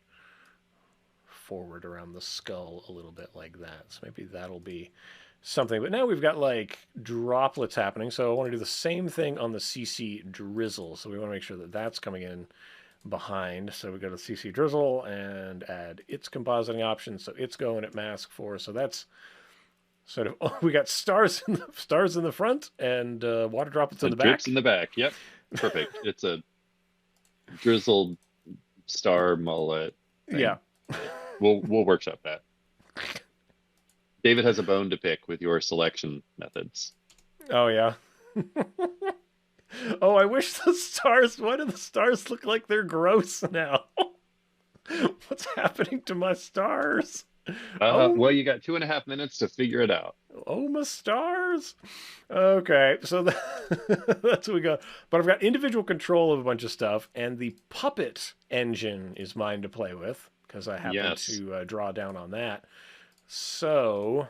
forward around the skull a little bit like that. So maybe that'll be something. But now we've got like droplets happening. So I want to do the same thing on the CC drizzle. So we want to make sure that that's coming in behind. So we go to CC drizzle and add its compositing option. So it's going at mask 4. So that's sort of we got stars in the front and water droplets in the And drips back. in the back. Yep. Perfect. It's a drizzled star mullet Yeah. thing. We'll workshop that. David has a bone to pick with your selection methods. Oh yeah. Oh, I wish the stars. Why do the stars look like they're gross now? What's happening to my stars? Oh, Well, you got 2.5 minutes to figure it out. oh, my stars. Okay, so that's what we got. But I've got individual control of a bunch of stuff, and the puppet engine is mine to play with because I happen Yes. to draw down on that. So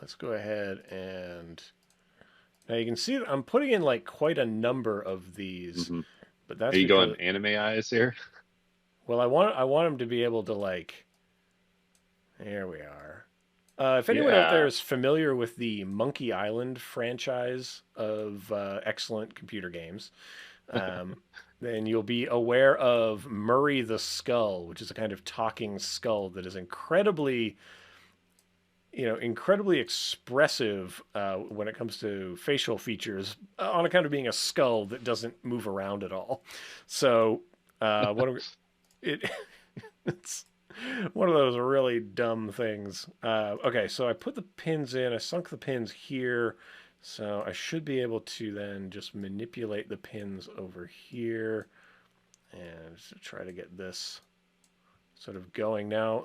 let's go ahead and now you can see that I'm putting in like quite a number of these, Hmm. but Are that's you because going anime eyes here? well, I want them to be able to like. There we are. If anyone out there Yeah. is familiar with the Monkey Island franchise of excellent computer games, um, then you'll be aware of Murray the Skull, which is a kind of talking skull that is incredibly expressive when it comes to facial features on account of being a skull that doesn't move around at all. So, what are we, it it's one of those really dumb things. Okay, so I put the pins in. I sunk the pins here. So I should be able to then just manipulate the pins over here and just try to get this sort of going. Now,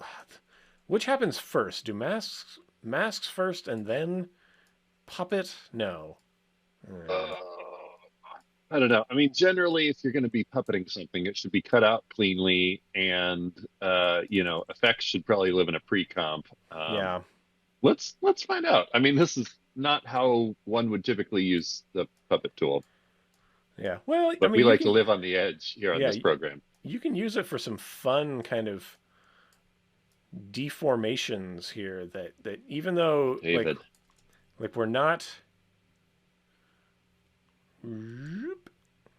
which happens first? Do masks first and then puppet? No. Uh, I don't know. I mean, generally, if you're going to be puppeting something, it should be cut out cleanly, and effects should probably live in a pre-comp. Yeah. Let's find out. I mean, this is not how one would typically use the puppet tool, Yeah. Well, I but mean, we like to live on the edge here on yeah, this program. you can use it for some fun kind of deformations here that even though David, like we're not.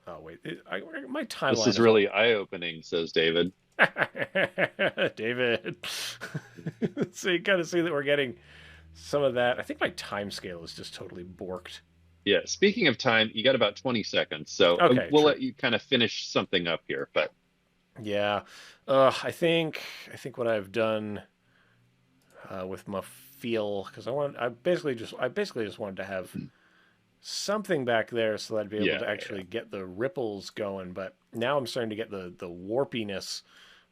Oh wait, my this timeline is is all. really eye-opening, says David. David. So you kind of see that we're getting some of that. I think my time scale is just totally borked. Yeah. Speaking of time, you got about 20 seconds, so Okay, we'll true. let you kind of finish something up here. But Yeah, I think what I've done with my feel because I basically just wanted to have something back there so that I'd be able yeah, to actually get the ripples going. But now I'm starting to get the warpiness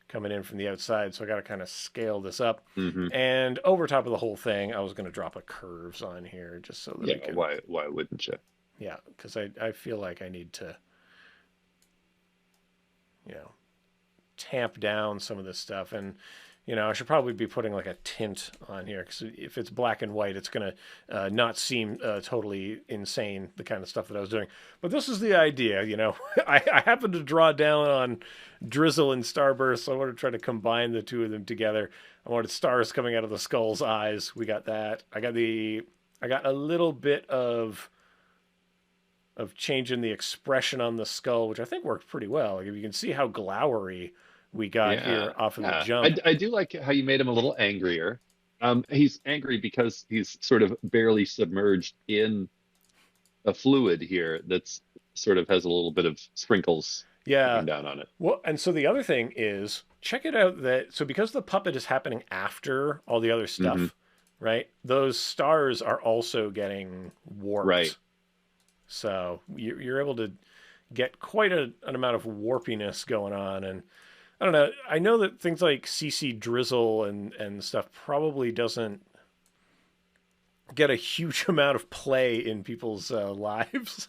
coming in from the outside, so I got to kind of scale this up. hmm And over top of the whole thing, I was going to drop a curves on here just so that yeah. we can, Why wouldn't you? yeah, because I feel like I need to, you know, tamp down some of this stuff. And I should probably be putting like a tint on here because if it's black and white, it's gonna not seem totally insane, the kind of stuff that I was doing. But this is the idea. I happened to draw down on drizzle and starburst, so I want to try to combine the two of them together. I wanted stars coming out of the skull's eyes. We got that. I got a little bit of changing the expression on the skull, which I think worked pretty well. Like if you can see how glowery we got Yeah, here off of the yeah. jump. I do like how you made him a little angrier. He's angry because he's sort of barely submerged in a fluid here that's sort of has a little bit of sprinkles Yeah. looking down on it. Well, and so the other thing is check it out that so because the puppet is happening after all the other Hmm. stuff, right? Those stars are also getting Right. warped. So you're able to get quite an amount of warpiness going on. And I don't know. I know that things like CC drizzle and stuff probably doesn't get a huge amount of play in people's lives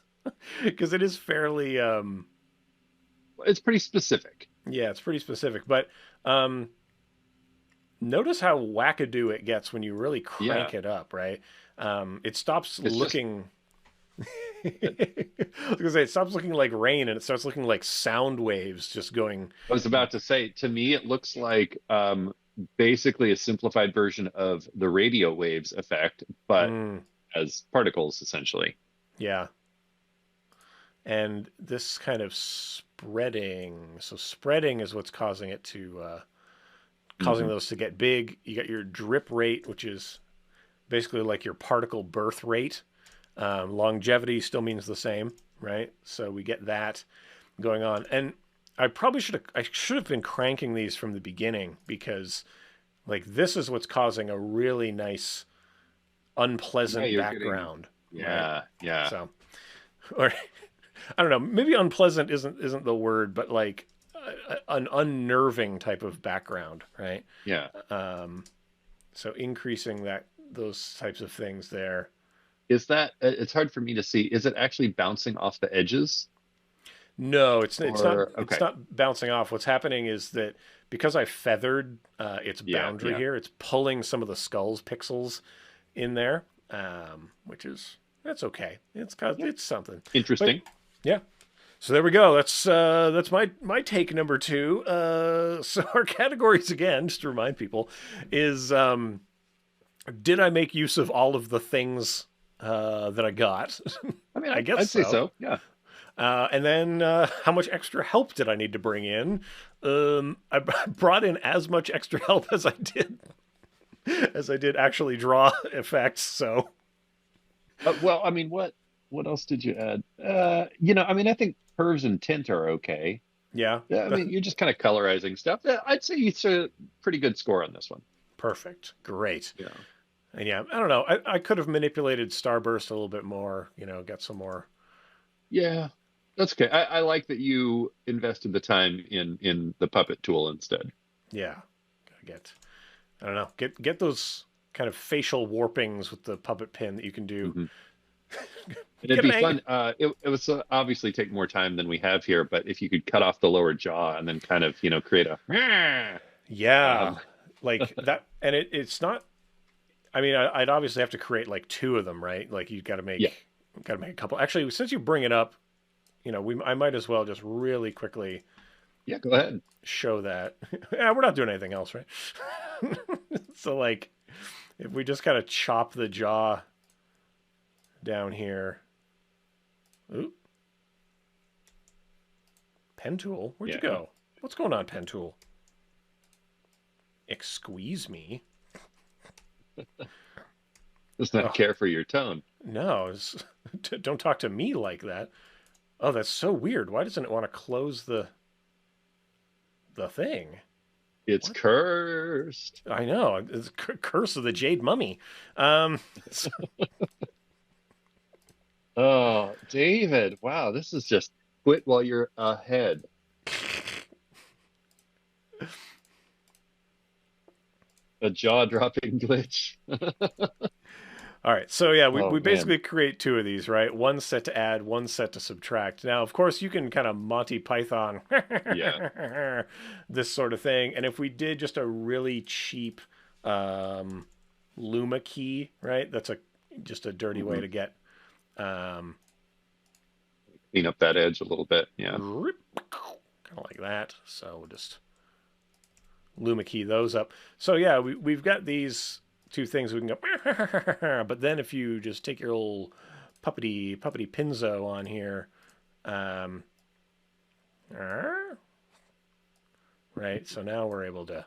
because it is fairly It's pretty specific. yeah, it's pretty specific. But um, notice how wackadoo it gets when you really Yeah. crank it up, right? It stops It's just, looking. I was gonna say it stops looking like rain and it starts looking like sound waves just going. I was about to say, to me, it looks like basically a simplified version of the radio waves effect, but Mm, as particles, essentially. yeah, and this kind of spreading. So spreading is what's causing it to causing Hmm. those to get big. You got your drip rate, which is basically like your particle birth rate. Longevity still means the same, right? So we get that going on. And I should have been cranking these from the beginning because like this is what's causing a really nice Yeah, unpleasant you're getting, background, right? yeah, yeah. So or I don't know, maybe unpleasant isn't the word, but like an unnerving type of background, right? Yeah. Um, so increasing that those types of things there. Is that, it's hard for me to see. Is it actually bouncing off the edges? No, Or, it's okay. not bouncing off. What's happening is that because I feathered its Yeah, boundary yeah. here, it's pulling some of the skull's pixels in there, which is that's okay. Yeah. It's something, but Interesting. yeah. So there we go. That's my take number two. So our categories again, just to remind people, is did I make use of all of the things that I got? I mean, I guess I'd say so. so. Yeah. And then how much extra help did I need to bring in? I brought in as much extra help as I did actually draw effects. So Well, I mean, what else did you add? I mean, I think curves and tint are okay. yeah, Yeah, I mean, you're just kind of colorizing stuff. I'd say it's a pretty good score on this one. perfect, great. Yeah. And yeah, I don't know. I could have manipulated Starburst a little bit more. Got some more. Yeah, that's okay. I like that you invested the time in the puppet tool instead. Yeah, gotta get. I don't know. Get those kind of facial warpings with the puppet pin that you can do. Hmm. It'd Get them be angry. fun. It would obviously take more time than we have here, but if you could cut off the lower jaw and then kind of, create a, Yeah, um, like that. And it's not. I mean, I'd obviously have to create like two of them, right? Like you yeah, got to make a couple. Actually, since you bring it up, I might as well just really quickly yeah, go ahead. show that. Yeah, we're not doing anything else, right? So like, if we just kind of chop the jaw down here. Oop, pen tool, where'd you Yeah, go? What's going on, pen tool? Excuse me. does not Oh care for your tone. no, don't talk to me like that. Oh, that's so weird. Why doesn't it want to close the thing? It's What? cursed. I know. It's Curse of the Jade Mummy. Um, so- Oh, David, wow, this is just quit while you're ahead. A jaw-dropping glitch. all right. So yeah, Oh we man. basically create two of these, right? One set to add, one set to subtract. Now, of course, you can kind of Monty Python Yeah. this sort of thing. And if we did just a really cheap um, Luma key, right? That's just a dirty way Hmm. to get um, Clean up that edge a little bit. Yeah. kind of like that. So we'll just Luma key those up. So yeah, we've got these two things we can go. But then if you just take your old puppety Pinzo on here, um, right. So now we're able to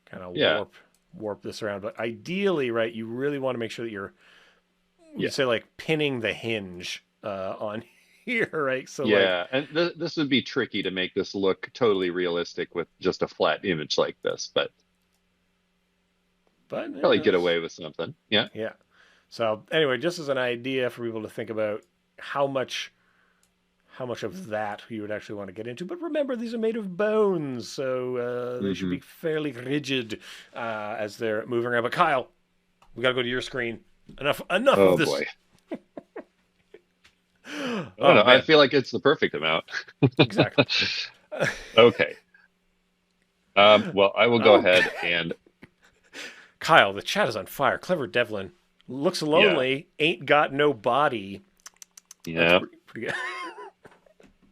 kind of Yeah. warp this around. But ideally, right, you really want to make sure that you're we Yeah. say like pinning the hinge on here, right? So like, Yeah, and this would be tricky to make this look totally realistic with just a flat image like this, but but probably yeah, get away with something. Yeah. yeah. So anyway, just as an idea for people to think about how much how much of that you would actually want to get into. But remember, these are made of bones, so they should Hmm. be fairly rigid as they're moving around. But Kyle, we got to go to your screen. Enough of Oh this. boy. I don't Oh know. I man, feel like it's the perfect amount. exactly. Okay. Well, I will go Oh, ahead and Kyle, the chat is on fire. Clever Devlin looks yeah, lonely. Ain't got no body. That's yeah. pretty good.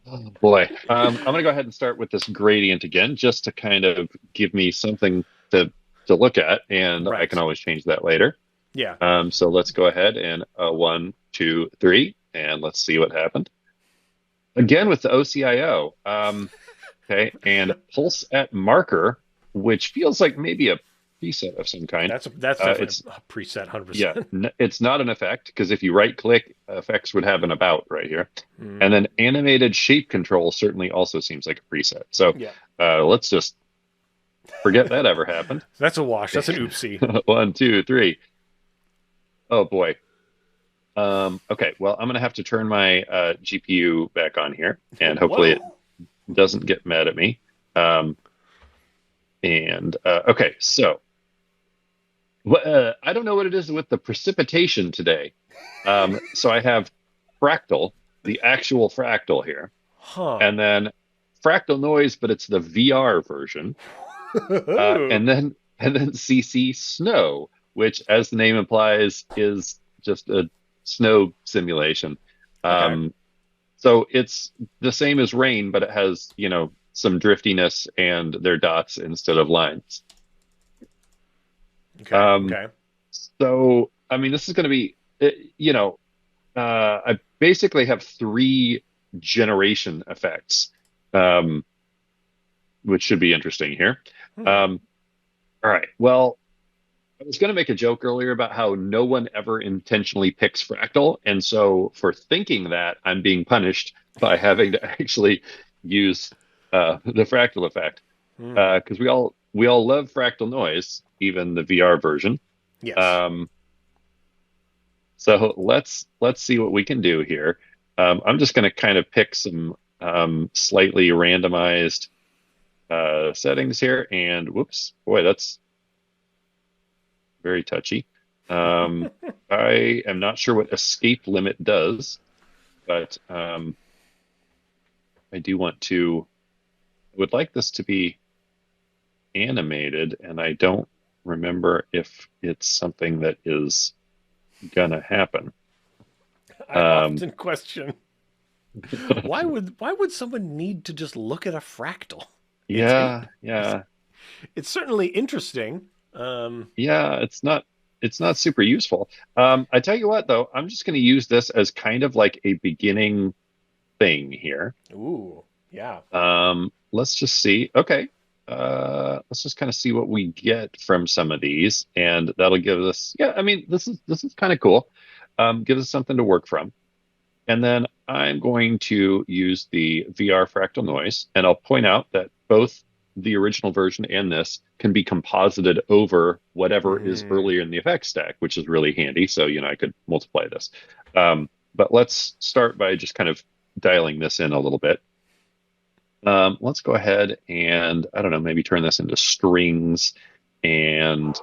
Oh, boy. I'm gonna go ahead and start with this gradient again, just to kind of give me something to look at, and I can Right. always change that later. Yeah. So let's go ahead and 1, 2, 3, and let's see what happened. Again with the OCIO. Okay, and pulse at marker, which feels like maybe a preset of some kind. That's definitely It's a preset, 100%. Yeah, percent it's not an effect because if you right click, effects would have an about right here. And Mm, then animated shape control certainly also seems like a preset. So yeah. let's just forget that ever happened. That's a wash. That's an oopsie. 1, 2, 3. Oh boy. Okay, well, I'm gonna have to turn my GPU back on here, and hopefully it Whoa. doesn't get mad at me. Um, and okay, so I don't know what it is with the precipitation today. So I have fractal, the actual fractal here, Huh. and then fractal noise, but it's the VR version, and then CC snow, which, as the name implies, is just a snow simulation. Okay. Um, so it's the same as rain, but it has, some driftiness and they're dots instead of lines. Okay. Um, Okay. so, I mean, this is going to be, I basically have three generation effects, um, which should be interesting here. Hmm. Um, all right. Well, I was going to make a joke earlier about how no one ever intentionally picks fractal. And so for thinking that, I'm being punished by having to actually use the fractal effect. Hmm. Because we all love fractal noise, even the VR version. Yes. Um, so let's see what we can do here. I'm just going to kind of pick some slightly randomized settings here, and whoops, boy, that's very touchy. Um, I am not sure what escape limit does, but I do want to. I would like this to be animated, and I don't remember if it's something that is gonna happen. I Um, often question why would someone need to just look at a fractal? It's in, yeah, yeah, it's certainly interesting. Um, yeah. It's not super useful. I tell you what, though, I'm just going to use this as kind of like a beginning thing here. ooh, yeah. Let's just see. Okay. Let's just kind of see what we get from some of these, and that'll give us, yeah, I mean, this is kind of cool. Gives us something to work from. And then I'm going to use the VR fractal noise, and I'll point out that both the original version and this can be composited over whatever is Mm. earlier in the effects stack, which is really handy. So, I could multiply this. But let's start by just kind of dialing this in a little bit. Let's go ahead and, I don't know, maybe turn this into strings and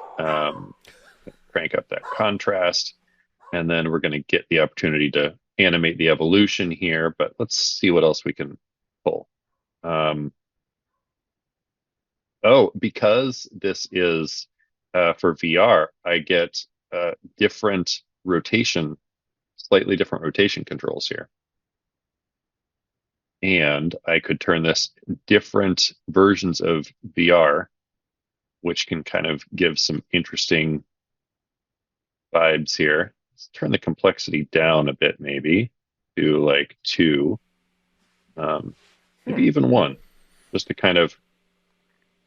crank up that contrast. And then we're going to get the opportunity to animate the evolution here, but let's see what else we can pull. Um, oh, because this is for VR, I get different rotation, slightly different rotation controls here. And I could turn this different versions of VR, which can kind of give some interesting vibes here. Let's turn the complexity down a bit, maybe to like 2, maybe even 1, just to kind of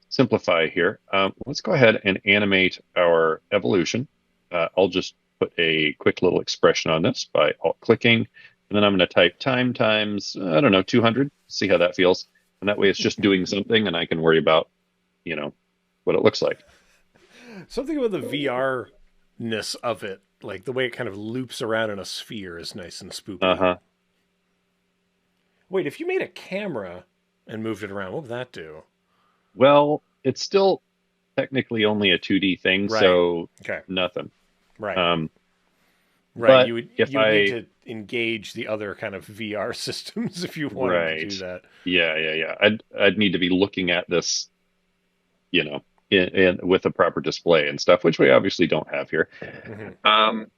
simplify here. Let's go ahead and animate our evolution. I'll just put a quick little expression on this by alt clicking And then I'm going to type time times, I don't know, 200, see how that feels. And that way it's just doing something and I can worry about, you know, what it looks like. Something about the VR ness of it, like the way it kind of loops around in a sphere, is nice and spooky. Uh-huh. Wait, if you made a camera and moved it around, what would that do? Well, it's still technically only a 2D thing, Right. so Okay. nothing. Right. Um, Right. but if You would need I, to engage the other kind of VR systems if you wanted to right. do that. Yeah. I'd need to be looking at this, you know, with a proper display and stuff, which we obviously don't have here. Hmm. Um,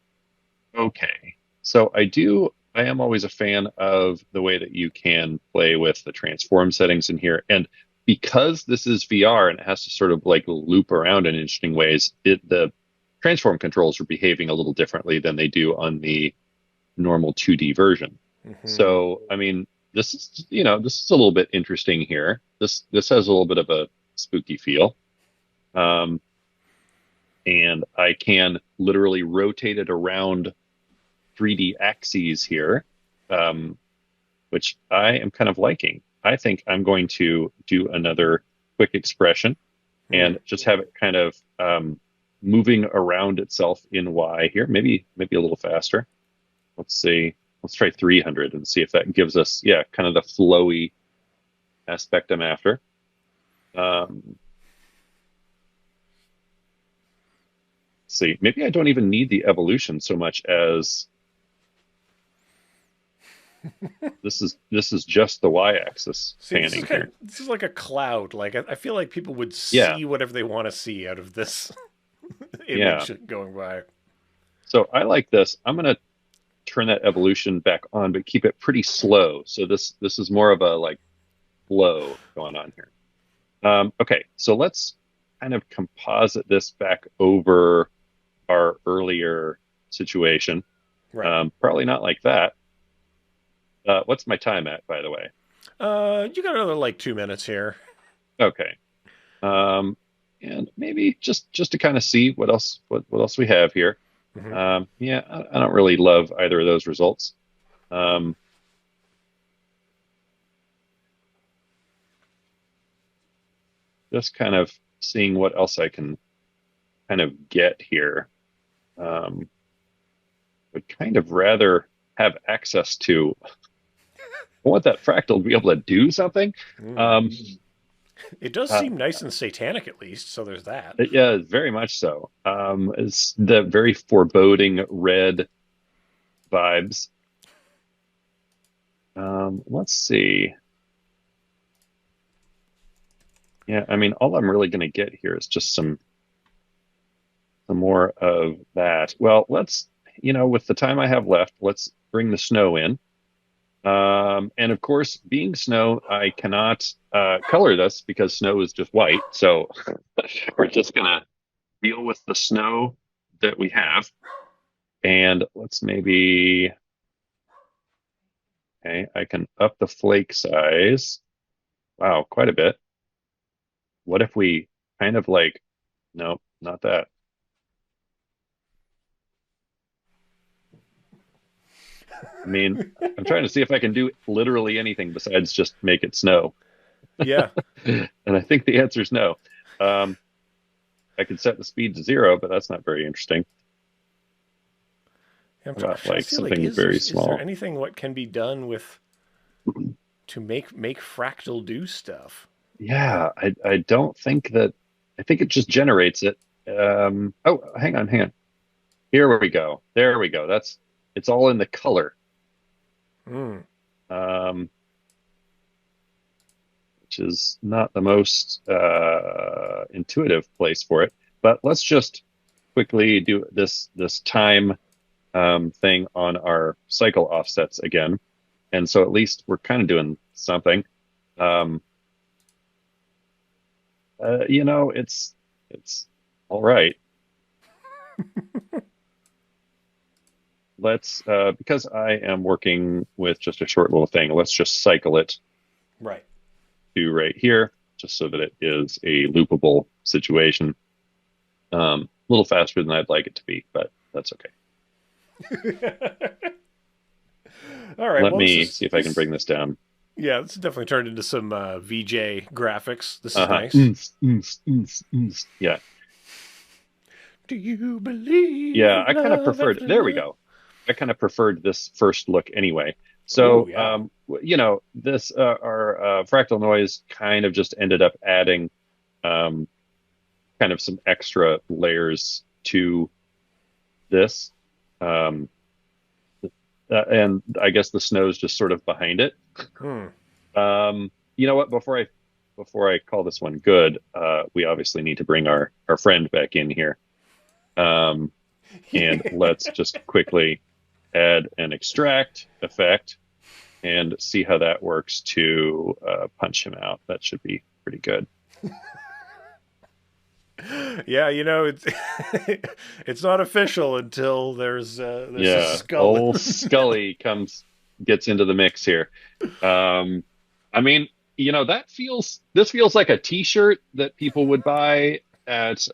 okay. So I am always a fan of the way that you can play with the transform settings in here. And because this is VR and it has to sort of like loop around in interesting ways, the transform controls are behaving a little differently than they do on the normal 2D version. Hmm. So, I mean, this is a little bit interesting here. This has a little bit of a spooky feel. Um, and I can literally rotate it around 3D axes here, um, which I am kind of liking. I think I'm going to do another quick expression Hmm. and just have it kind of moving around itself in Y here, maybe a little faster. Let's see. Let's try 300 and see if that gives us, yeah, kind of the flowy aspect I'm after. Let's see. Maybe I don't even need the evolution so much as this is just the Y-axis See, panning here. this is like a cloud. Like I feel like people would Yeah, see whatever they want to see out of this yeah. image going by. So I like this. I'm going to turn that evolution back on, but keep it pretty slow. So this is more of a like flow going on here. Okay, so let's kind of composite this back over our earlier situation. Right. Probably not like that. What's my time at, by the way? You got another like 2 minutes here. Okay. Um, and maybe just to kind of see what else we have here. Hmm. Yeah, I don't really love either of those results. Um, just kind of seeing what else I can kind of get here. Um, would kind of rather have access to. I want that fractal to be able to do something. Mm. Um, It does uh, seem nice and satanic, at least. So there's that. yeah, very much so. It's the very foreboding red vibes. Let's see. Yeah, I mean, all I'm really going to get here is just some more of that. Well, with the time I have left, let's bring the snow in. And of course, being snow, I cannot color this because snow is just white. So we're just gonna deal with the snow that we have. And let's maybe, okay, I can up the flake size. Wow, quite a bit. What if we kind of like, nope, not that. I mean, I'm trying to see if I can do literally anything besides just make it snow. Yeah. And I think the answer is no. Um, I could set the speed to 0, but that's not very interesting. How I'm about trying to like see like something very is there small? anything what can be done with to make fractal do stuff? Yeah, I don't think that. I think it just generates it. Oh, hang on. Here we go. There we go. It's all in the color, Mm. um, which is not the most intuitive place for it. But let's just quickly do this time thing on our cycle offsets again. And so at least we're kind of doing something. Um, it's all right. Let's because I am working with just a short little thing, let's just cycle it Right. to right here, just so that it is a loopable situation. A little faster than I'd like it to be, but that's okay. All right. Let Well, this me is see if I can this. bring this down. Yeah, this has definitely turned into some VJ graphics. This is Uh-huh. nice. Yeah. Do you believe Yeah, in I kind of love preferred, after there we love? go. I kind of preferred this first look anyway. Oh So, yeah. this, our fractal noise kind of just ended up adding um, kind of some extra layers to this. Um, and I guess the snow's just sort of behind it. Hmm. You know what? Before I call this one good, we obviously need to bring our friend back in here. Um, and let's just quickly add an extract effect and see how that works to punch him out. That should be pretty good. Yeah, it's it's not official until there's a Yeah, skull. old Scully gets into the mix here. Um, I mean, this feels like a T-shirt that people would buy at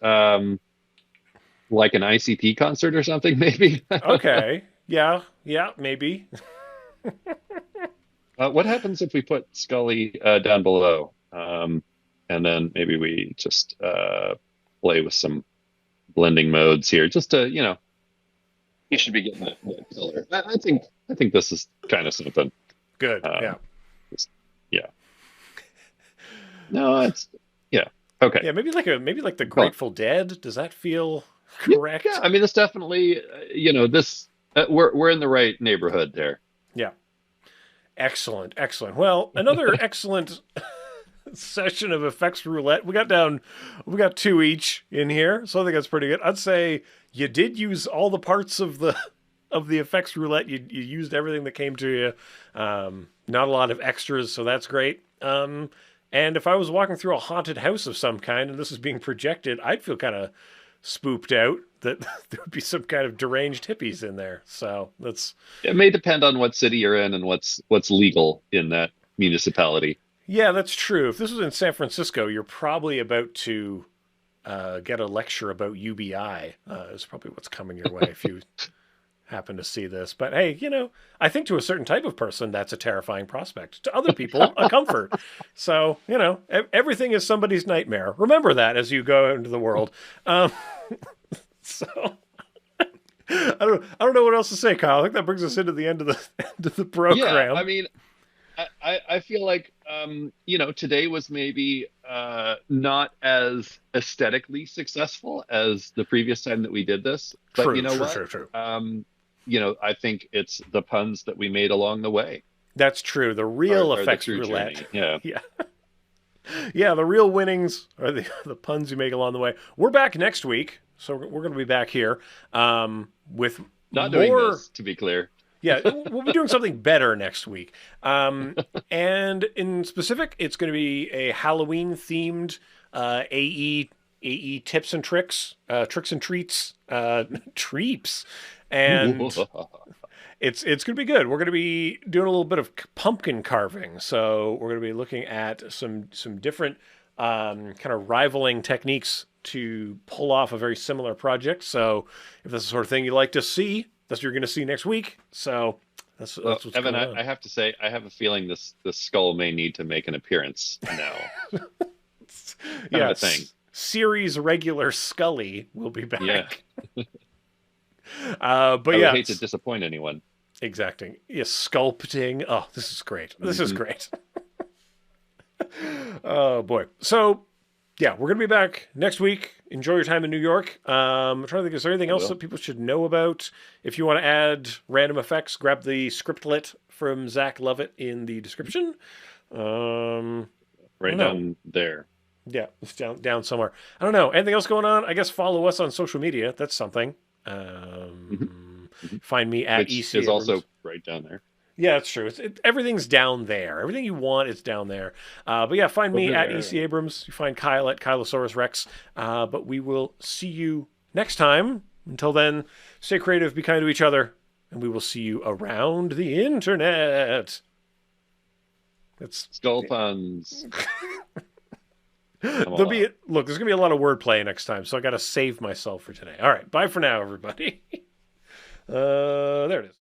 like an ICP concert or something, maybe. Okay. Yeah. Yeah. Maybe. What happens if we put Scully down below? And then maybe we just play with some blending modes here, just to, you should be getting that color. I think this is kind of something. Good. Yeah. Um, just, yeah. No, it's yeah. Okay. Yeah. Maybe like the Well, Grateful Dead. Does that feel yeah, yeah. correct? I mean, it's definitely, this. We're in the right neighborhood there. Yeah. Excellent. Excellent. Well, another excellent session of effects roulette. We got two each in here, so I think that's pretty good. I'd say you did use all the parts of the effects roulette. You used everything that came to you. Not a lot of extras, so that's great. And if I was walking through a haunted house of some kind and this is being projected, I'd feel kind of spooked out that there would be some kind of deranged hippies in there. So that's It may depend on what city you're in and what's legal in that municipality. yeah, that's true. If this was in San Francisco, you're probably about to get a lecture about UBI. Is probably what's coming your way if you happen to see this. But hey, I think to a certain type of person, that's a terrifying prospect. To other people, a comfort. So, everything is somebody's nightmare. Remember that as you go out into the world. Um, so. I don't know what else to say, Kyle. I think that brings us into the end of the end of the Yeah, program. I mean, I feel like today was maybe not as aesthetically successful as the previous time that we did this, but you True, know true, what? true, true. I think it's the puns that we made along the way That's true. The are, real are the effects true roulette. journey. Yeah. Yeah. Yeah, the real winnings are the puns you make along the way. We're back next week, so we're going to be back here with Not doing more. this, to be clear. Yeah, we'll be doing something better next week. And in specific, it's going to be a Halloween themed AE tips and tricks and treats, treeps, and it's going to be good. We're going to be doing a little bit of pumpkin carving, so we're going to be looking at some different kind of rivaling techniques to pull off a very similar project. So if that's the sort of thing you like to see, that's what you're going to see next week. So that's Well, what's Evan, going on. I have to say, I have a feeling this skull may need to make an appearance now. Kind of Yeah, a thing. series regular Scully will be Yeah, back. But I would yeah, hate to disappoint anyone. exacting. Yeah, sculpting. Oh, this is great. This is Hmm. great. Oh boy. So yeah, we're gonna be back next week. Enjoy your time in New York. I'm trying to think, is there anything I else that will. people should know about? If you want to add random effects, grab the scriptlet from Zach Lovett in the description. I Right don't know. down there. Yeah, it's down somewhere. I don't know. Anything else going on? I guess follow us on social media. That's something. Mhm, mhm. Find me at Which EC is Abrams. also right down there. Yeah, it's true. Everything's down there. Everything you want is down there. But yeah, find me Over at EC there. Abrams. You find Kyle at Kylosaurus Rex. But we will see you next time. Until then, stay creative, be kind to each other, and we will see you around the internet. That's Skull puns. I'm there'll all be out. look. There's gonna be a lot of wordplay next time, so I got to save myself for today. All right, bye for now, everybody. There it is.